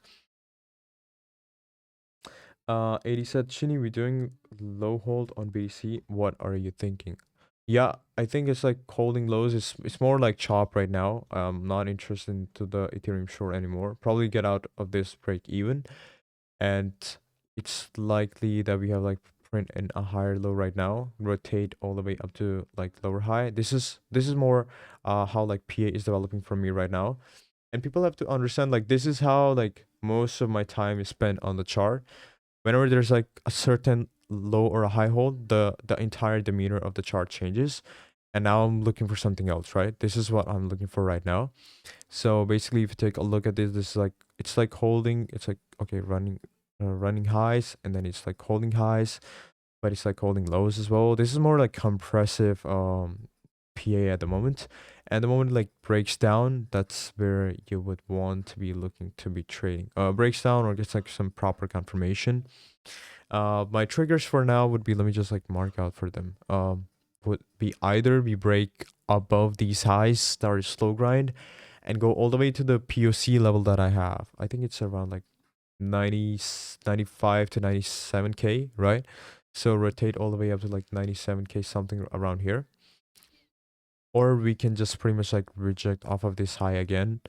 80 said, Shini, we're doing low hold on BTC. What are you thinking? Yeah, I think it's like holding lows. It's more like chop right now. I'm not interested into the Ethereum short anymore. Probably get out of this break even, and it's likely that we have like print in a higher low right now, rotate all the way up to like lower high. This is more how like PA is developing for me right now, and people have to understand like this is how like most of my time is spent on the chart. Whenever there's like a certain low or a high hold, the entire demeanor of the chart changes. And now I'm looking for something else, right? This is what I'm looking for right now. So basically, if you take a look at this, this is like it's like holding. It's like okay, running highs, and then it's like holding highs, but it's like holding lows as well. This is more like compressive PA at the moment. And the moment it like breaks down, that's where you would want to be looking to be trading. Breaks down or gets like some proper confirmation. My triggers for now would be, let me just like mark out for them. Would be either we break above these highs, start a slow grind, and go all the way to the POC level that I have. I think it's around like 90, 95 to 97k, right? So rotate all the way up to like 97k, something around here. Or we can just pretty much like reject off of this high again,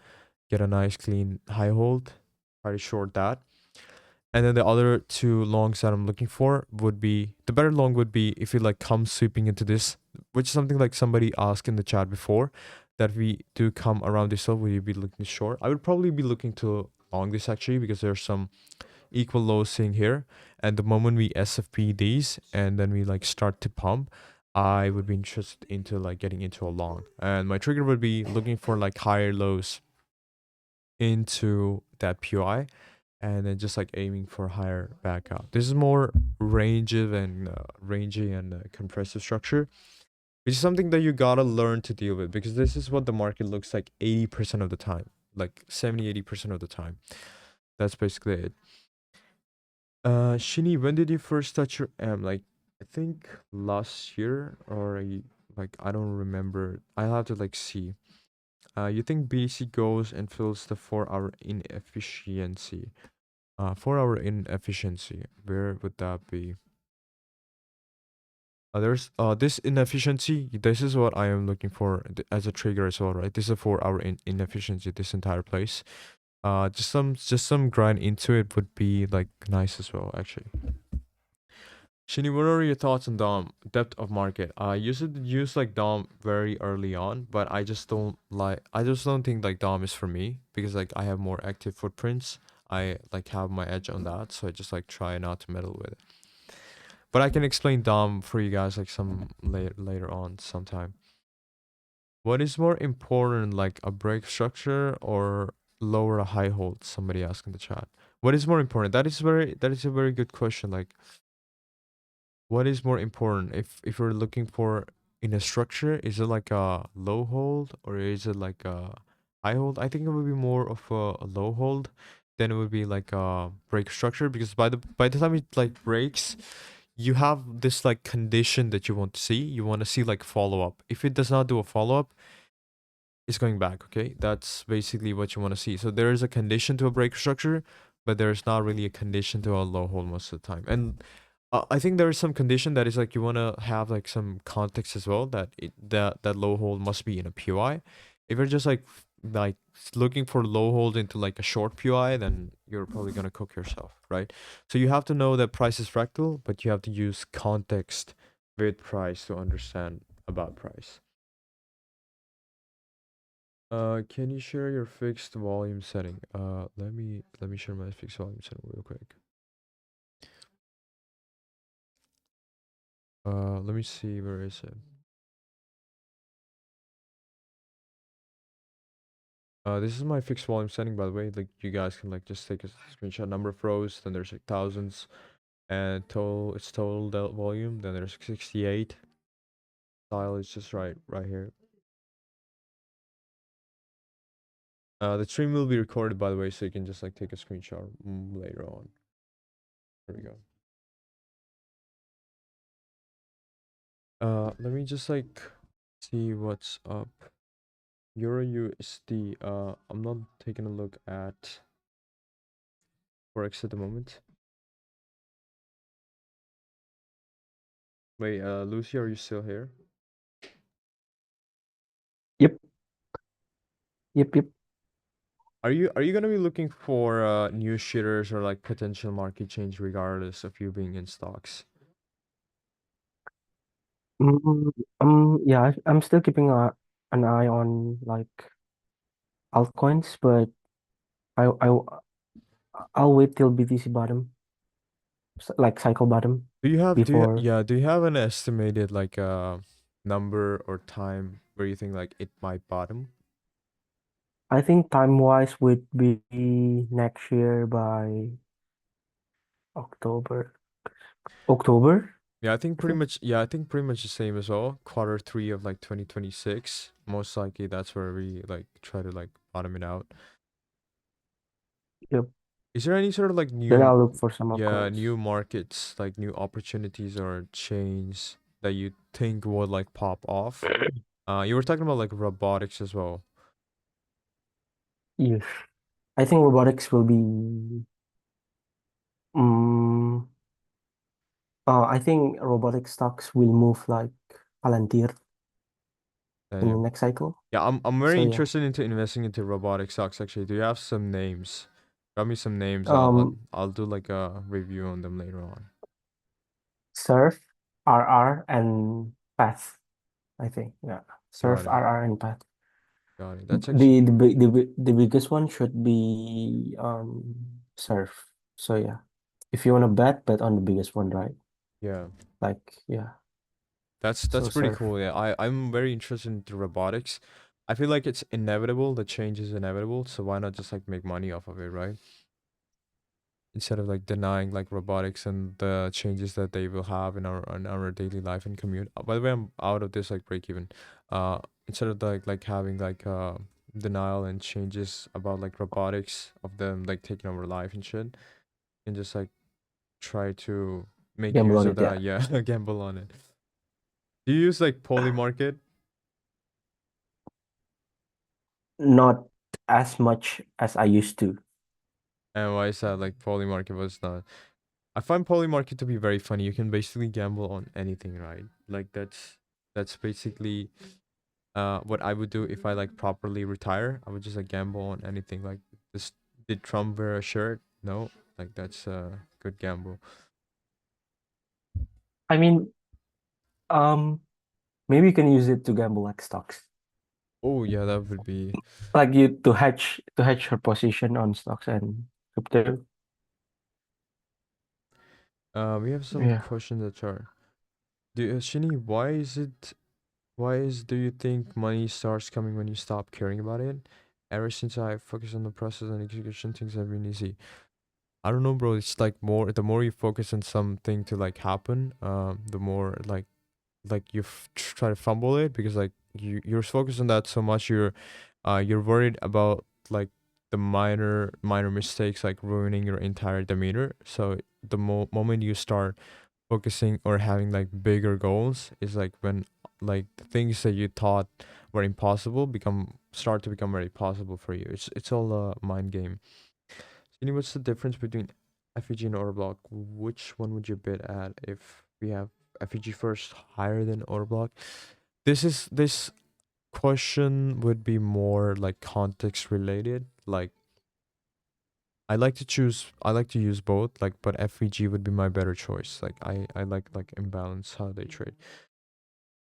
get a nice clean high hold, try to short that. And then the other two longs that I'm looking for would be, the better long would be if it like comes sweeping into this, which is something like somebody asked in the chat before, that we do come around this level, will you be looking to short? I would probably be looking to long this actually, because there's some equal lows sitting here. And the moment we SFP these and then we like start to pump, I would be interested into like getting into a long. And my trigger would be looking for like higher lows into that POI, and then just like aiming for higher back out. This is more rangy and compressive structure, which is something that you gotta learn to deal with, because this is what the market looks like 80% of the time, like 70-80% of the time. That's basically it. Shini, when did you first touch your M? Like, I think last year, or like I don't remember. I'll have to like see. You think BTC goes and fills the 4-hour inefficiency? 4-hour inefficiency. Where would that be? There's this inefficiency. This is what I am looking for as a trigger as well, right? This is a 4-hour inefficiency. This entire place. Just some grind into it would be like nice as well, actually. Shini, what are your thoughts on DOM, depth of market? I used to use like DOM very early on, but I just don't think like DOM is for me, because like I have more active footprints. I like have my edge on that, so I just like try not to meddle with it. But I can explain DOM for you guys like some later on sometime. What is more important, like a break structure or lower a high hold? Somebody asked in the chat. What is more important? That is a very good question. Like, what is more important if we're looking for in a structure? Is it like a low hold or is it like a high hold? I think it would be more of a low hold. Then it would be like a break structure, because by the time it like breaks, you have this like condition that you want to see. You want to see like follow up. If it does not do a follow up, it's going back. Okay, that's basically what you want to see. So there is a condition to a breaker structure, but there's not really a condition to a low hold most of the time. And I think there is some condition that is like you want to have like some context as well, that that low hold must be in a POI. If you're just like looking for low hold into like a short POI, then you're probably gonna cook yourself, right? So you have to know that price is fractal, but you have to use context with price to understand about price. Can you share your fixed volume setting? Let me share my fixed volume setting real quick. Let me see, where is it? This is my fixed volume setting, by the way. Like, you guys can like just take a screenshot. Number of rows, then there's like thousands, and total volume. Then there's 68. Style is just right here. The stream will be recorded, by the way, so you can just like take a screenshot later on. There we go. Let me just like see what's up. Euro USD. I'm not taking a look at Forex at the moment. Wait, Lucy, are you still here? Yep. Yep. Yep. Are you gonna be looking for new shitters or like potential market change regardless of you being in stocks? Yeah, I'm still keeping an eye on like altcoins, but I I I'll wait till BTC bottom, like cycle bottom before. Do you have an estimated like number or time where you think like it might bottom? I think time-wise would be next year by October. October, Yeah, I think I pretty think. much I think pretty much the same as well. Quarter three of like 2026. Most likely that's where we like try to like bottom it out. Yep. Is there any sort of like Then I'll look for some altcoins. new markets, like new opportunities or chains that you think would like pop off? You were talking about like robotics as well. Yes. I think robotics will be. Um, I think robotic stocks will move like Palantir in the Damn. next cycle. Yeah, I'm very So yeah. interested into investing into robotic stocks actually. Do you have some names? Got me some names. Um, I'll do like a review on them later on. Surf, RR, and Path. I think. Yeah. Got Surf, it. RR, and Path. Got it. That's actually The biggest one should be Surf. So yeah. If you want to bet on the biggest one, right? yeah. Like yeah. That's So pretty Surf. cool. Yeah, I'm very interested into robotics. I feel like it's inevitable. The change is inevitable. So why not just like make money off of it, right? Instead of like denying like robotics and the changes that they will have in our daily life and commute. By the way, I'm out of this like break even. Instead of like having like denial and changes about like robotics of them like taking over life and shit, and just like try to make Gamble use on of it, yeah. that. Yeah, gamble on it. Do you use like Poly Market? Not as much as I used to. And why is that? Like Poly Market was not. I find Poly Market to be very funny. You can basically gamble on anything, right? Like that's basically what I would do if I like properly retire. I would just like gamble on anything. Like this, did Trump wear a shirt? No, like that's a good gamble. I mean, um, maybe you can use it to gamble like stocks. Oh yeah, that would be. Like you to hedge your position on stocks and crypto. We have some Yeah. questions that are. Shini, do you think money starts coming when you stop caring about it? Ever since I focus on the process and execution, things have been easy. I don't know, bro. It's like the more you focus on something to like happen, the more like you try to fumble it because like you're focused on that so much you're worried about like the minor mistakes like ruining your entire demeanor. So the moment you start focusing or having like bigger goals is like when like the things that you thought were impossible start to become very possible for you. It's all a mind game. So, what's the difference between FEG and order block? Which one would you bid at if we have FEG first higher than order block? This question would be more like context related. Like I like to use both, like, but FVG would be my better choice. Like I like imbalance how they trade.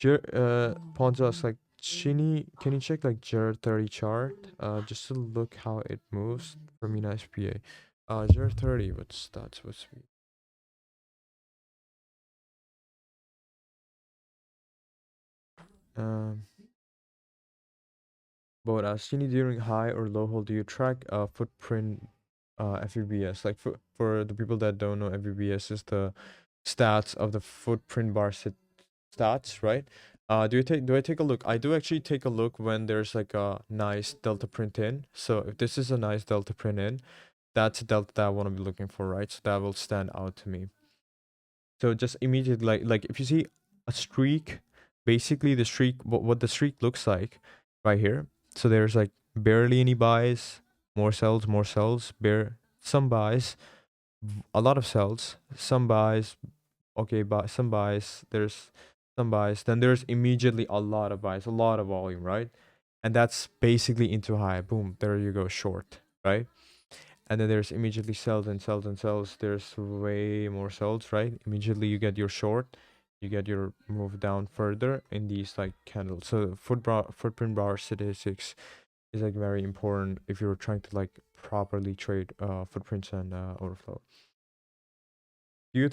Ponzo asks like Shini, can you check like JR30 chart? Just to look how it moves for me nice PA. JR30, what's that supposed to be? Um but Shini, during high or low hold, do you track footprint FVBS? Like for the people that don't know, FVBS is the stats of the footprint bar stats, right? Do I take a look? I do actually take a look when there's like a nice delta print in. So if this is a nice delta print in, that's a delta that I want to be looking for, right? So that will stand out to me. So just immediately like if you see a streak, basically the streak what the streak looks like right here. So there's like barely any buys, more sells, bare some buys, a lot of sells, some buys, okay, but some buys, there's some buys, then there's immediately a lot of buys, a lot of volume, right? And that's basically into high. Boom, there you go, short, right? And then there's immediately sells and sells and sells. There's way more sells, right? Immediately you get your short, you get your move down further in these like candles. So footprint bar statistics is like very important if you're trying to like properly trade footprints and overflow. Do you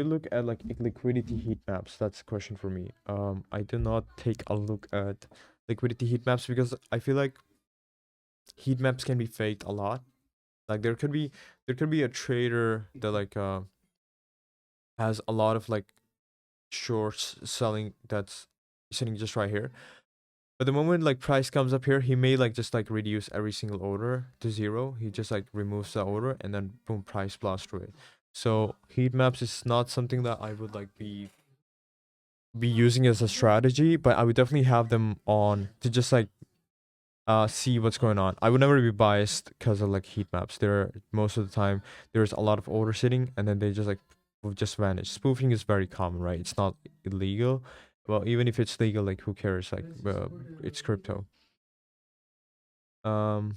look at like liquidity heat maps? That's a question for me. I do not take a look at liquidity heat maps because I feel like heat maps can be faked a lot. Like there could be a trader that like has a lot of like shorts selling that's sitting just right here. But the moment like price comes up here, he may like just like reduce every single order to zero. He just like removes the order and then boom, price blast through it. So heat maps is not something that I would like be using as a strategy, but I would definitely have them on to just like see what's going on. I would never be biased because of like heat maps. There most of the time there's a lot of order sitting and then they just like will just vanish. Spoofing is very common, right? It's not illegal. Well, even if it's legal, like who cares? Like it's crypto. Um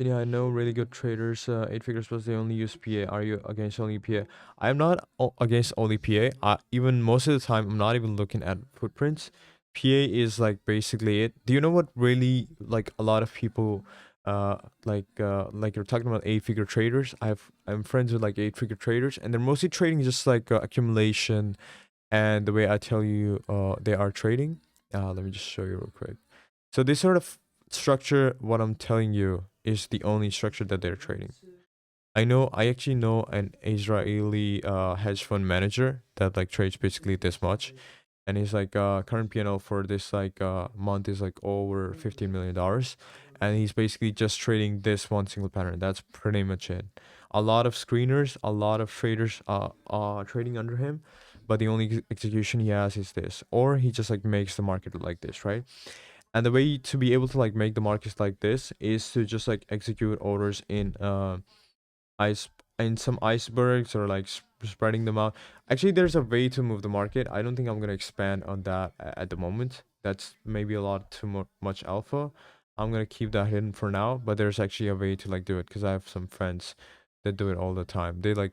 yeah, I know really good traders. Eight figures plus they only use PA. Are you against only PA? I'm not against only PA. Even most of the time, I'm not even looking at footprints. PA is like basically it. Do you know what really like a lot of people, like you're talking about eight figure traders. I'm friends with like eight figure traders, and they're mostly trading just like accumulation. And the way I tell you, they are trading. Let me just show you real quick. So this sort of structure, what I'm telling you, is the only structure that they're trading. I actually know an Israeli hedge fund manager that like trades basically this much, and he's like current PNL for this like month is like over $15 million, and he's basically just trading this one single pattern. That's pretty much it. A lot of screeners, a lot of traders are trading under him, but the only execution he has is this, or he just like makes the market like this, right? And the way to be able to like make the markets like this is to just like execute orders in ice in some icebergs or like spreading them out. Actually, there's a way to move the market. I don't think I'm gonna expand on that at the moment. That's maybe a lot too much alpha. I'm gonna keep that hidden for now. But there's actually a way to like do it because I have some friends that do it all the time. They like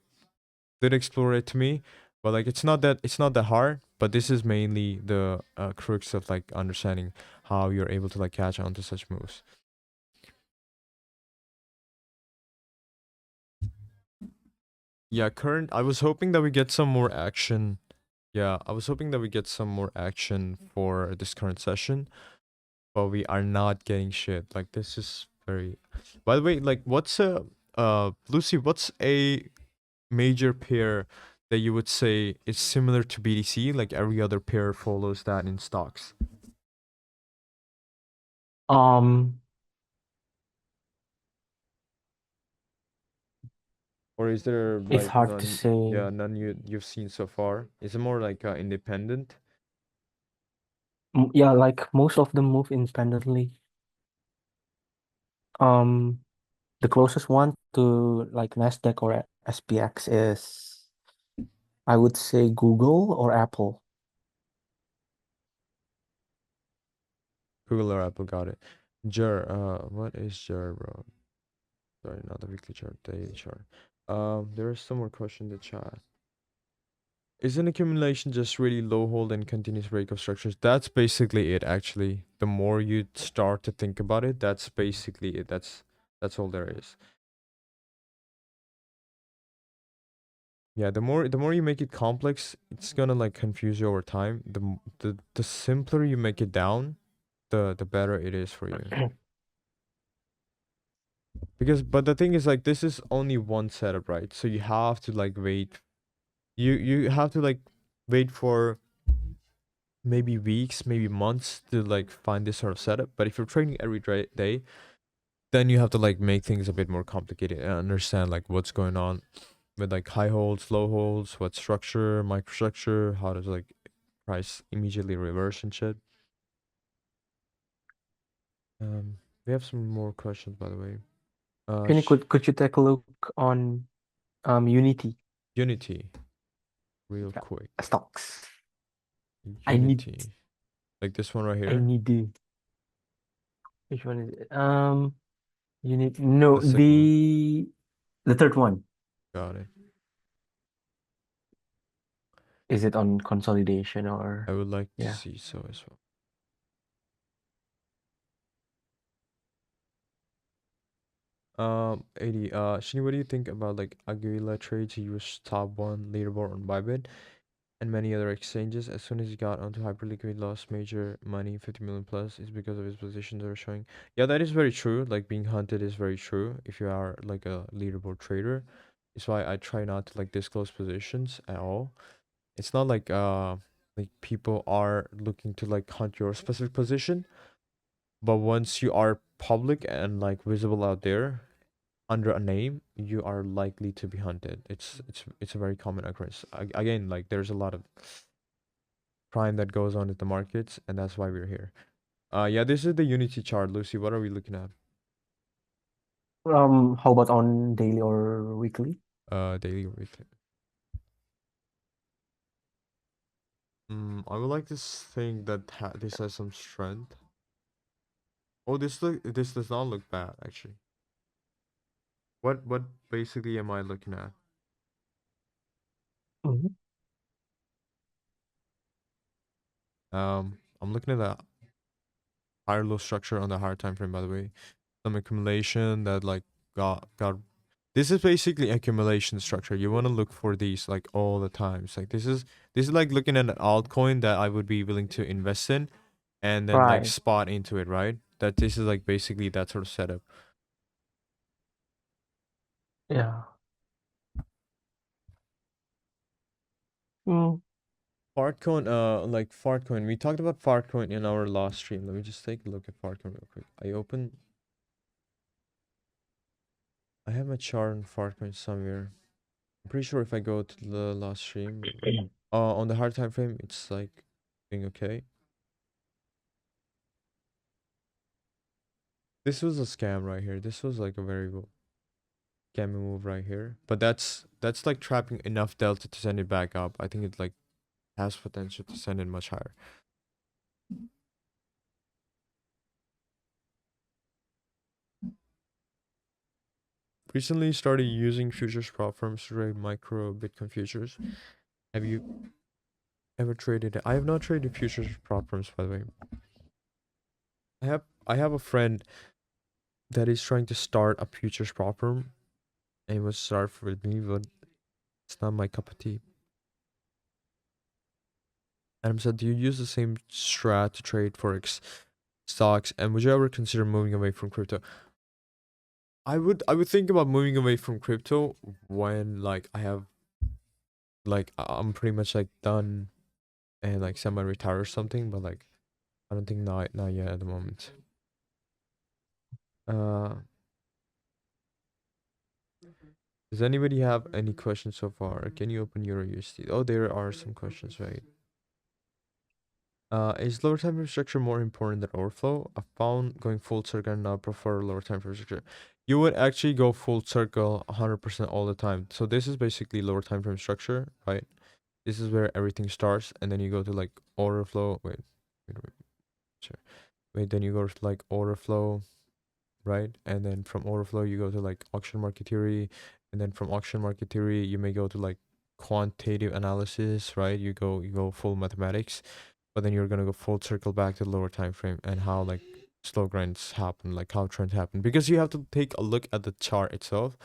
did explore it to me, but like it's not that hard. But this is mainly the crux of like understanding how you're able to like catch on to such moves. Yeah, current. I was hoping that we get some more action. Yeah, I was hoping that we get some more action for this current session, but we are not getting shit. Like this is very. By the way, like what's a Lucy? What's a major pair that you would say is similar to BTC? Like every other pair follows that in stocks, Um, or is there it's like hard to none? say. Yeah, none you've seen so far. Is it more like independent? Yeah, like most of them move independently. Um, the closest one to like Nasdaq or SPX is, I would say, Google or Apple. Google or Apple, got it. Jer, what is Jer, bro? Sorry, not the weekly chart, daily chart. There are some more questions in the chat. Is an accumulation just really low hold and continuous breakup structures? That's basically it, actually. The more you start to think about it, that's basically it. That's all there is. Yeah, the more you make it complex, it's gonna like confuse you over time. The simpler you make it down, the better it is for you. Because but the thing is like this is only one setup, right? So you have to like wait. You have to like wait for maybe weeks, maybe months to like find this sort of setup. But if you're trading every day, then you have to like make things a bit more complicated and understand like what's going on with like high holds, low holds, what structure, microstructure, how does like price immediately reverse and shit. Um, we have some more questions by the way. Kenny, could you take a look on Unity? Unity, real Yeah, quick. stocks. I need Unity, like this one right I here, need the which one is it? Unity. No, the second one. the third one. Got it. Is it on consolidation I or would like to yeah? see so as well. 80. Shini, what do you think about like Aguila trades? He was top one leaderboard on Bybit and many other exchanges. As soon as he got onto hyperliquid, lost major money, 50 million plus, is because of his positions are showing. Yeah, that is very true. Like being hunted is very true if you are like a leaderboard trader. It's why I try not to like disclose positions at all. It's not like people are looking to like hunt your specific position, but once you are public and like visible out there under a name, you are likely to be hunted. It's a very common occurrence. Again, like there's a lot of crime that goes on in the markets, and that's why we're here. Yeah, this is the Unity chart, Lucy. What are we looking at? How about on daily or weekly? Daily or weekly? I would like to think that this has some strength. Oh, this does not look bad actually. What basically am I looking at? Mhm. I'm looking at the higher low structure on the higher time frame. By the way, some accumulation that like got. This is basically accumulation structure. You want to look for these like all the times. Like this is like looking at an altcoin that I would be willing to invest in, and then like Right. spot into it, right? That this is like basically that sort of setup. Yeah. Mm. Fartcoin, like Fartcoin. We talked about Fartcoin in our last stream. Let me just take a look at Fartcoin real quick. I have my chart on Fartcoin somewhere. I'm pretty sure if I go to the last stream, on the hard time frame, it's like doing okay. This was a scam right here. This was like a very scammy move right here. But that's like trapping enough delta to send it back up. I think it like has potential to send it much higher. Recently started using futures prop firms to trade micro Bitcoin futures. Have you ever traded it? I have not traded futures prop firms, by the way. I have a friend that is trying to start a futures prop firm and it was start with me, but it's not my cup of tea. Adam said, do you use the same strat to trade forex stocks, and would you ever consider moving away from crypto? I would think about moving away from crypto when like I have like I'm pretty much like done and like semi-retire or something, but like I don't think not yet at the moment. Uh, does anybody have any questions so far? Can you open your USD? Oh, there are some questions, right? Is lower time frame structure more important than overflow? I found going full circle and now prefer lower time frame structure. You would actually go full circle 100% all the time. So this is basically lower time frame structure, right? This is where everything starts, and then you go to like order flow. Wait, sure. Wait, then you go to like order flow, right? And then from order flow, you go to like auction market theory, and then from auction market theory, you may go to like quantitative analysis, right? You go full mathematics, but then you're gonna go full circle back to the lower time frame and how like slow grinds happen, like how trends happen, because you have to take a look at the chart itself.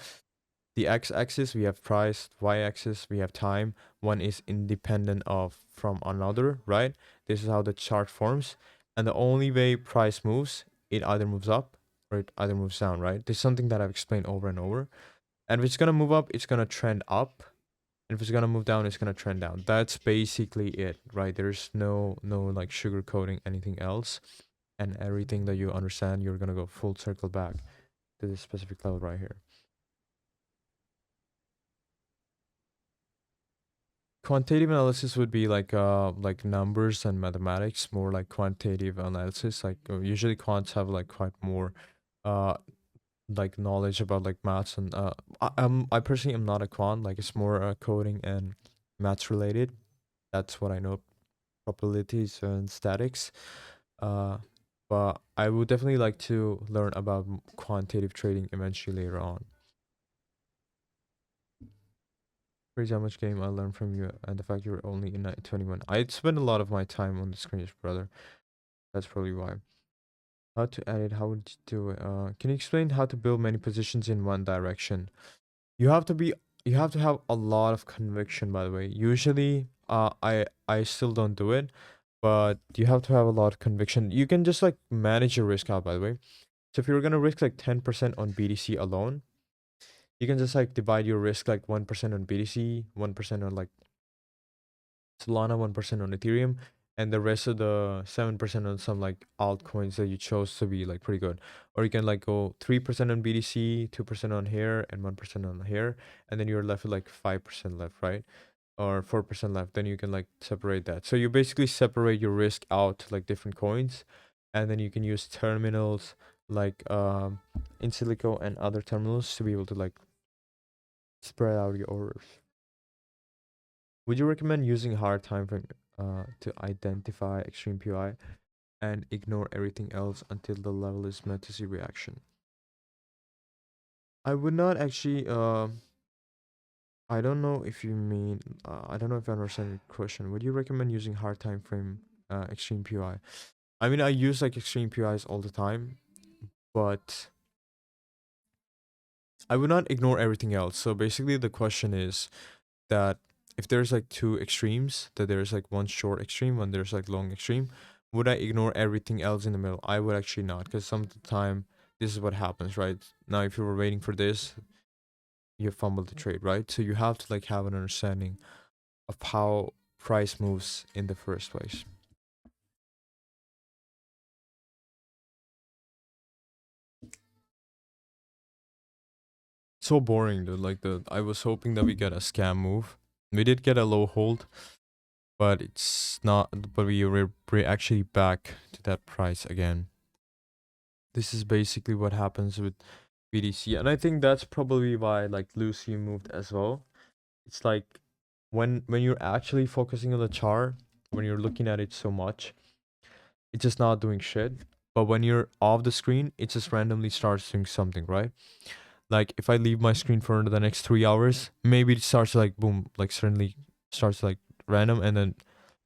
The x-axis we have price, y-axis we have time. One is independent of from another, right? This is how the chart forms, and the only way price moves, it either moves up or it either moves down, right? This is something that I've explained over and over. And if it's gonna move up, it's gonna trend up, and if it's gonna move down, it's gonna trend down. That's basically it, right? There's no like sugarcoating anything else, and everything that you understand, you're gonna go full circle back to this specific level right here. Quantitative analysis would be like numbers and mathematics, more like quantitative analysis. Like usually quants have like quite more uh like knowledge about like maths and I personally am not a quant, like it's more coding and maths related. That's what I know, probabilities and statics. Uh but I would definitely like to learn about quantitative trading eventually later on. Crazy how much game I learned from you and the fact you were only in 21. I spend a lot of my time on the screens, brother. That's probably why. How to edit, how would you do it? Can you explain how to build many positions in one direction? You have to be you have to have a lot of conviction, by the way. Usually, I still don't do it, but you have to have a lot of conviction. You can just like manage your risk out, by the way. So if you're gonna risk like 10% on BTC alone, you can just like divide your risk like 1% on BTC, 1% on like Solana, 1% on Ethereum, and the rest of the 7% on some like altcoins that you chose to be like pretty good. Or you can like go 3% on BTC, 2% on here, and 1% on here, and then you're left with like 5% left, right? Or 4% left. Then you can like separate that. So you basically separate your risk out to like different coins, and then you can use terminals like in silico and other terminals to be able to like spread out your orders. Would you recommend using hard time frame to identify extreme PI and ignore everything else until the level is met to see reaction? I would not actually. I don't know if you mean. I don't know if I understand your question. Would you recommend using hard time frame extreme PI? I mean, I use like extreme PIs all the time, but I would not ignore everything else. So basically, the question is that if there's like two extremes, that there's like one short extreme, one there's like long extreme, would I ignore everything else in the middle? I would actually not, because some of the time this is what happens, right? Now, if you were waiting for this, you fumbled the trade, right? So you have to like have an understanding of how price moves in the first place. So boring, dude. Like the I was hoping that we get a scam move. We did get a low hold, but it's not. But we're actually back to that price again. This is basically what happens with BDC, and I think that's probably why like Lucy moved as well. It's like when you're actually focusing on the chart, when you're looking at it so much, it's just not doing shit. But when you're off the screen, it just randomly starts doing something, right? Like if I leave my screen for the next 3 hours, maybe it starts like boom, like suddenly starts like random, and then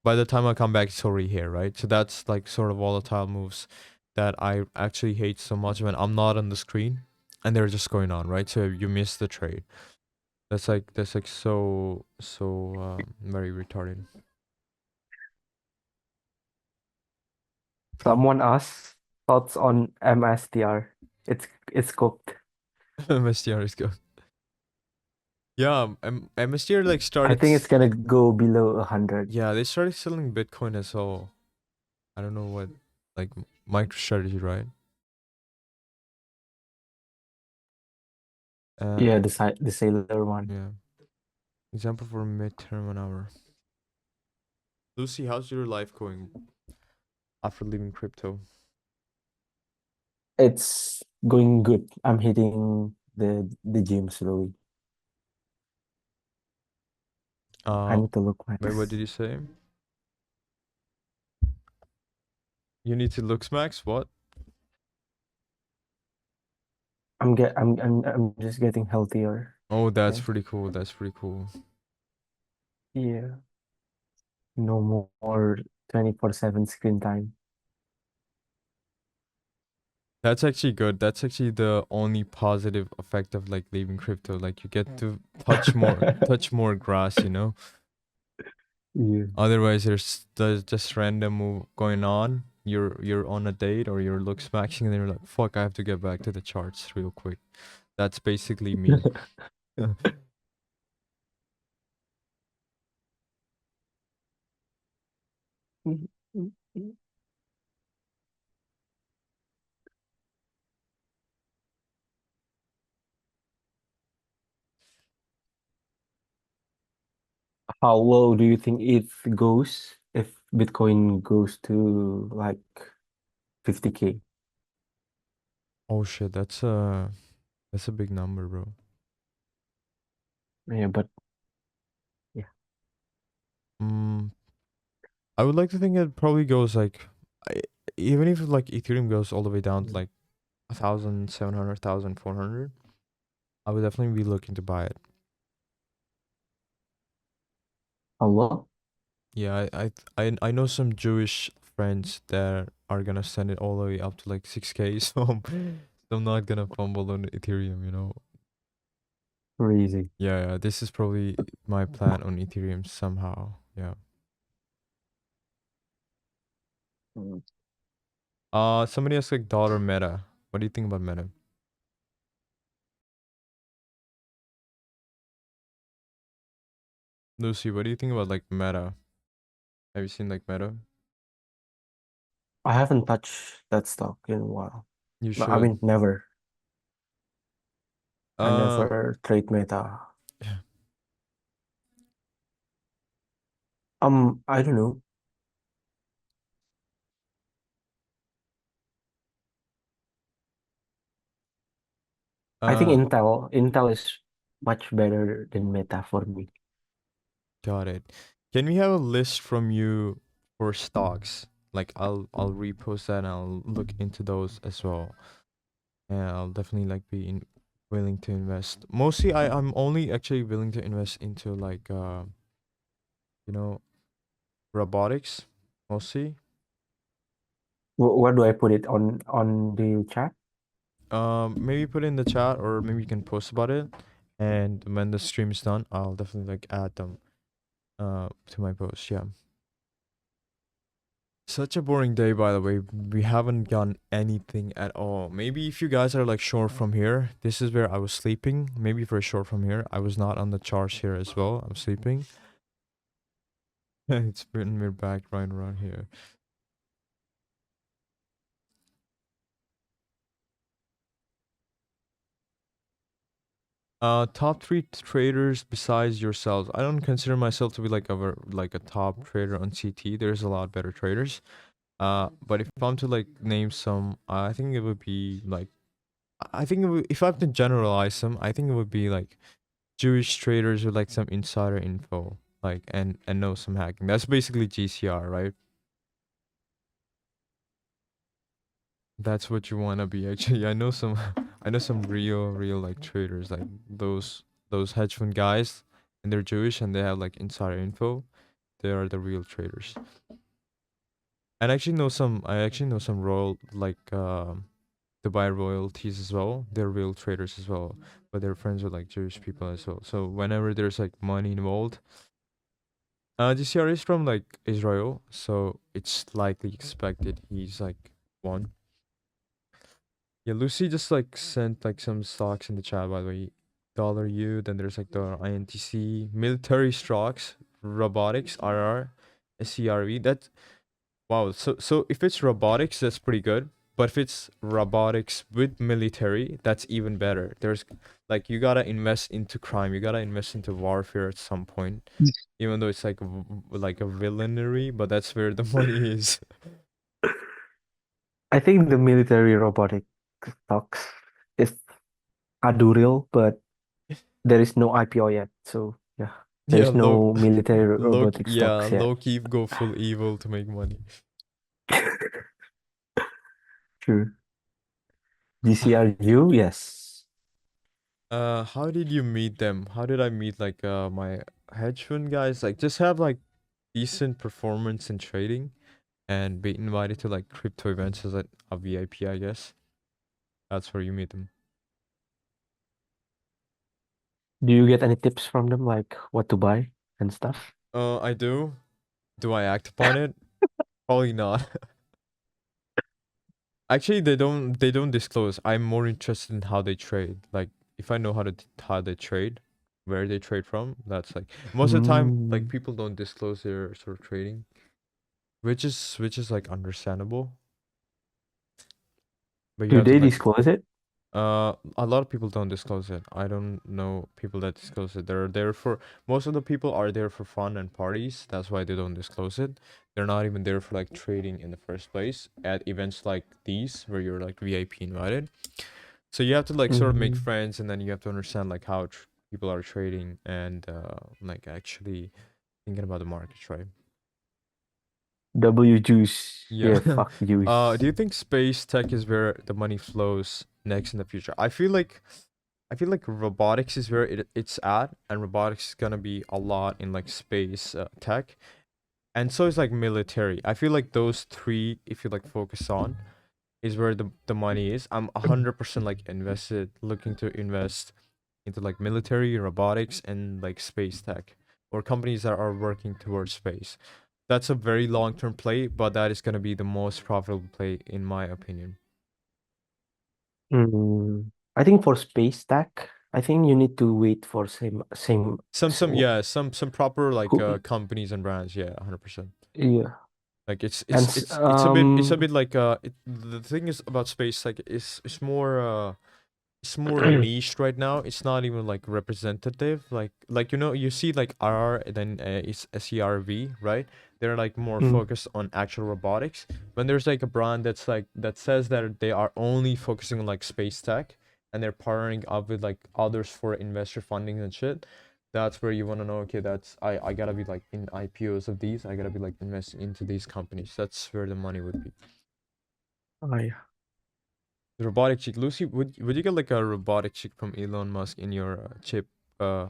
by the time I come back, it's already here, right? So that's like sort of volatile moves that I actually hate so much when I'm not on the screen and they're just going on, right? So you miss the trade. That's like so very retarded. Someone asked thoughts on MSTR. It's cooked. MSTR is good. Yeah, MSTR like I started. think it's gonna go below 100. Yeah, they started selling Bitcoin as well. I don't know what, like MicroStrategy, right? Yeah, And the sailor one. yeah, example for midterm 1 hour. Lucy, how's your life going after leaving crypto? It's going good. I'm hitting the gym slowly. I Uh, need to look wait, what max. did you say? You need to look max? What? I'm just getting healthier. Oh, that's Okay. pretty cool. That's pretty cool. Yeah. No more 24/7 screen time. That's actually good. That's actually the only positive effect of like leaving crypto. Like you get to touch more grass, you know? Yeah. Otherwise, there's just random move going on. You're on a date or you're look smashing, and then you're like, "Fuck, I have to get back to the charts real quick." That's basically me. How low do you think it goes if Bitcoin goes to like 50K? Oh shit, that's a big number, bro. Yeah, but yeah. Mm, I would like to think it probably goes like, I, even if like Ethereum goes all the way down to Mm. like 1,700, 1,400, I would definitely be looking to buy it. How low? Yeah, I know some Jewish friends that are gonna send it all the way up to like 6K, so I'm not gonna fumble on Ethereum, you know. Crazy. Yeah, this is probably my plan on Ethereum somehow. Yeah. Mm. Somebody asked like dollar meta. What do you think about meta? Lucy, what do you think about like meta? Have you seen like meta? I haven't touched that stock in a while. You No, I should. mean, never. I Uh, never trade Meta. yeah. I don't know. I think uh, Intel is much better than Meta for me. got it. Can we have a list from you for stocks? Like I'll repost that and I'll look into those as well. And I'll definitely like be willing to invest. Mostly I'm only actually willing to invest into like you know, robotics mostly. Where do I put it on the chat? Maybe put it in the chat or maybe you can post about it. And when the stream is done, I'll definitely like add them to my post. Yeah. Such a boring day, by the way. We haven't gotten anything at all. Maybe if you guys are like short from here, this is where I was sleeping. Maybe for short from here, I was not on the charts here as well. I'm sleeping. It's been we're back right around here. Top three traders besides yourselves. I don't consider myself to be like a top trader on CT. There's a lot better traders. But if I'm to like name some, I think it would be like I think it would, if I have to generalize them, I think it would be like Jewish traders with like some insider info, like and know some hacking. That's basically GCR, right? That's what you wanna be. Actually, I know some, I know some real like traders, like those hedge fund guys, and they're Jewish and they have like insider info. They are the real traders. And I actually know some royal like Dubai royalties as well. They're real traders as well, but they're friends with like Jewish people as well. So whenever there's like money involved, GCR is from like Israel, so it's likely expected he's like one. Yeah, Lucy just like sent like some stocks in the chat by the way. Dollar U, then there's like the INTC, military stocks, robotics, RR, SCRV. That wow. So if it's robotics, that's pretty good. But if it's robotics with military, that's even better. There's like you gotta invest into crime, you gotta invest into warfare at some point, even though it's like like a villainy, but that's where the money is. I think the military robotic stocks is Aduril, but there is no IPO yet. So yeah, there Yeah, is no military robotic Yeah, stocks yet. low key go full evil to make money. True. GCRU, yes. How did you meet them? How did I meet like my hedge fund guys? Like just have like decent performance in trading and be invited to like crypto events as a VIP, I guess. That's where you meet them. Do you get any tips from them, like what to buy and stuff? I do. Do I act upon it? Probably not. Actually, they don't disclose. I'm more interested in how they trade. Like if I know how they trade, where they trade from, that's like most of the time like Mm. people don't disclose their sort of trading, which is like understandable. But you Do have to they like disclose it? a lot of people don't disclose it. I don't know people that disclose it. They're there for most of the people are there for fun and parties. That's why they don't disclose it. They're not even there for like trading in the first place at events like these where you're like VIP invited. So you have to like sort of make Mm. friends, and then you have to understand like how people are trading and like actually thinking about the markets, right? W juice. Yeah. Yeah, fuck Do juice. you think space tech is where the money flows next in the future? I feel like robotics is where it's at, and robotics is gonna be a lot in like space tech, and so is like military. I feel like those three, if you like focus on, is where the money is. I'm 100% like invested, looking to invest into like military, robotics, and like space tech, or companies that are working towards space. That's a very long term play, but that is gonna be the most profitable play in my opinion. I think for space tech, I think you need to wait for Some yeah, some proper like who, companies and brands, yeah, 100%. yeah, Like it's and it's it's it's a bit like the thing is about space like it's more niched right now. It's not even like representative. Like you see like RR and then it's SERV, right? They're like more mm, focused on actual robotics. When there's like a brand that's like that says that they are only focusing on like space tech and they're partnering up with like others for investor funding and shit. That's where you want to know, okay, that's I gotta be like in IPOs of these. I gotta be like investing into these companies. That's where the money would be. oh yeah. The robotic chick, Lucy, would you get like a robotic chick from Elon Musk in your chip, uh,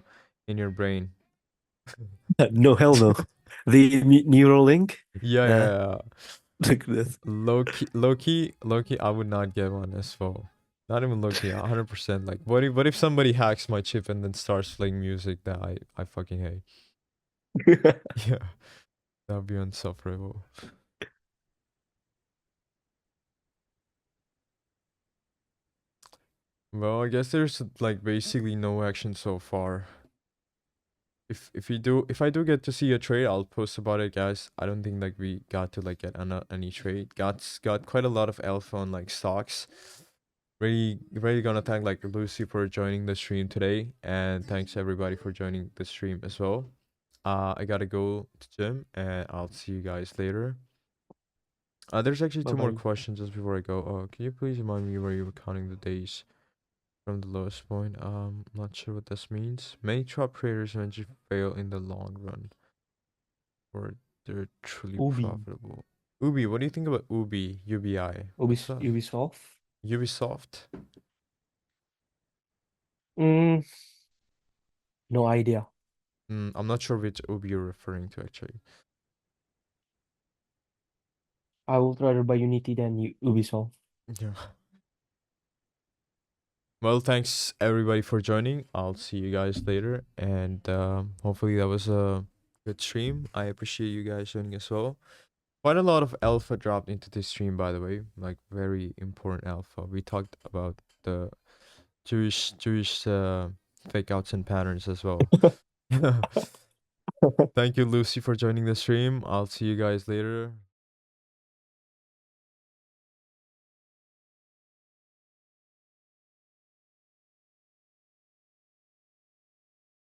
in your brain? No, hell no. The Neuralink, Yeah, yeah, nah, yeah. like this. Low key. I would not get one as well. Not even low key, 100%. Like, what if somebody hacks my chip and then starts playing music that I fucking hate? Yeah, that would be insufferable. Well, I guess there's like basically no action so far. If I do get to see a trade, I'll post about it, guys. I don't think like we got to like get any trade. Got quite a lot of alpha on like stocks. Really gonna thank like Lucy for joining the stream today, and thanks everybody for joining the stream as well. I gotta go to gym, and I'll see you guys later. There's actually Bye two more bye. questions just before I go. Can you please remind me where you were counting the days from the lowest point? Not sure what this means. Many top traders eventually fail in the long run, or they're truly Ubi. profitable. Ubi, what do you think about Ubi? UBI. What's up? Ubisoft. Ubisoft? Mm, no idea. I'm not sure which Ubi you're referring to actually. I would rather buy Unity than Ubisoft. Yeah. Well, thanks everybody for joining. I'll see you guys later, and hopefully that was a good stream. I appreciate you guys joining as well. Quite a lot of alpha dropped into this stream, by the way. Like very important alpha. We talked about the Jewish fake outs and patterns as well. Thank you, Lucy, for joining the stream. I'll see you guys later.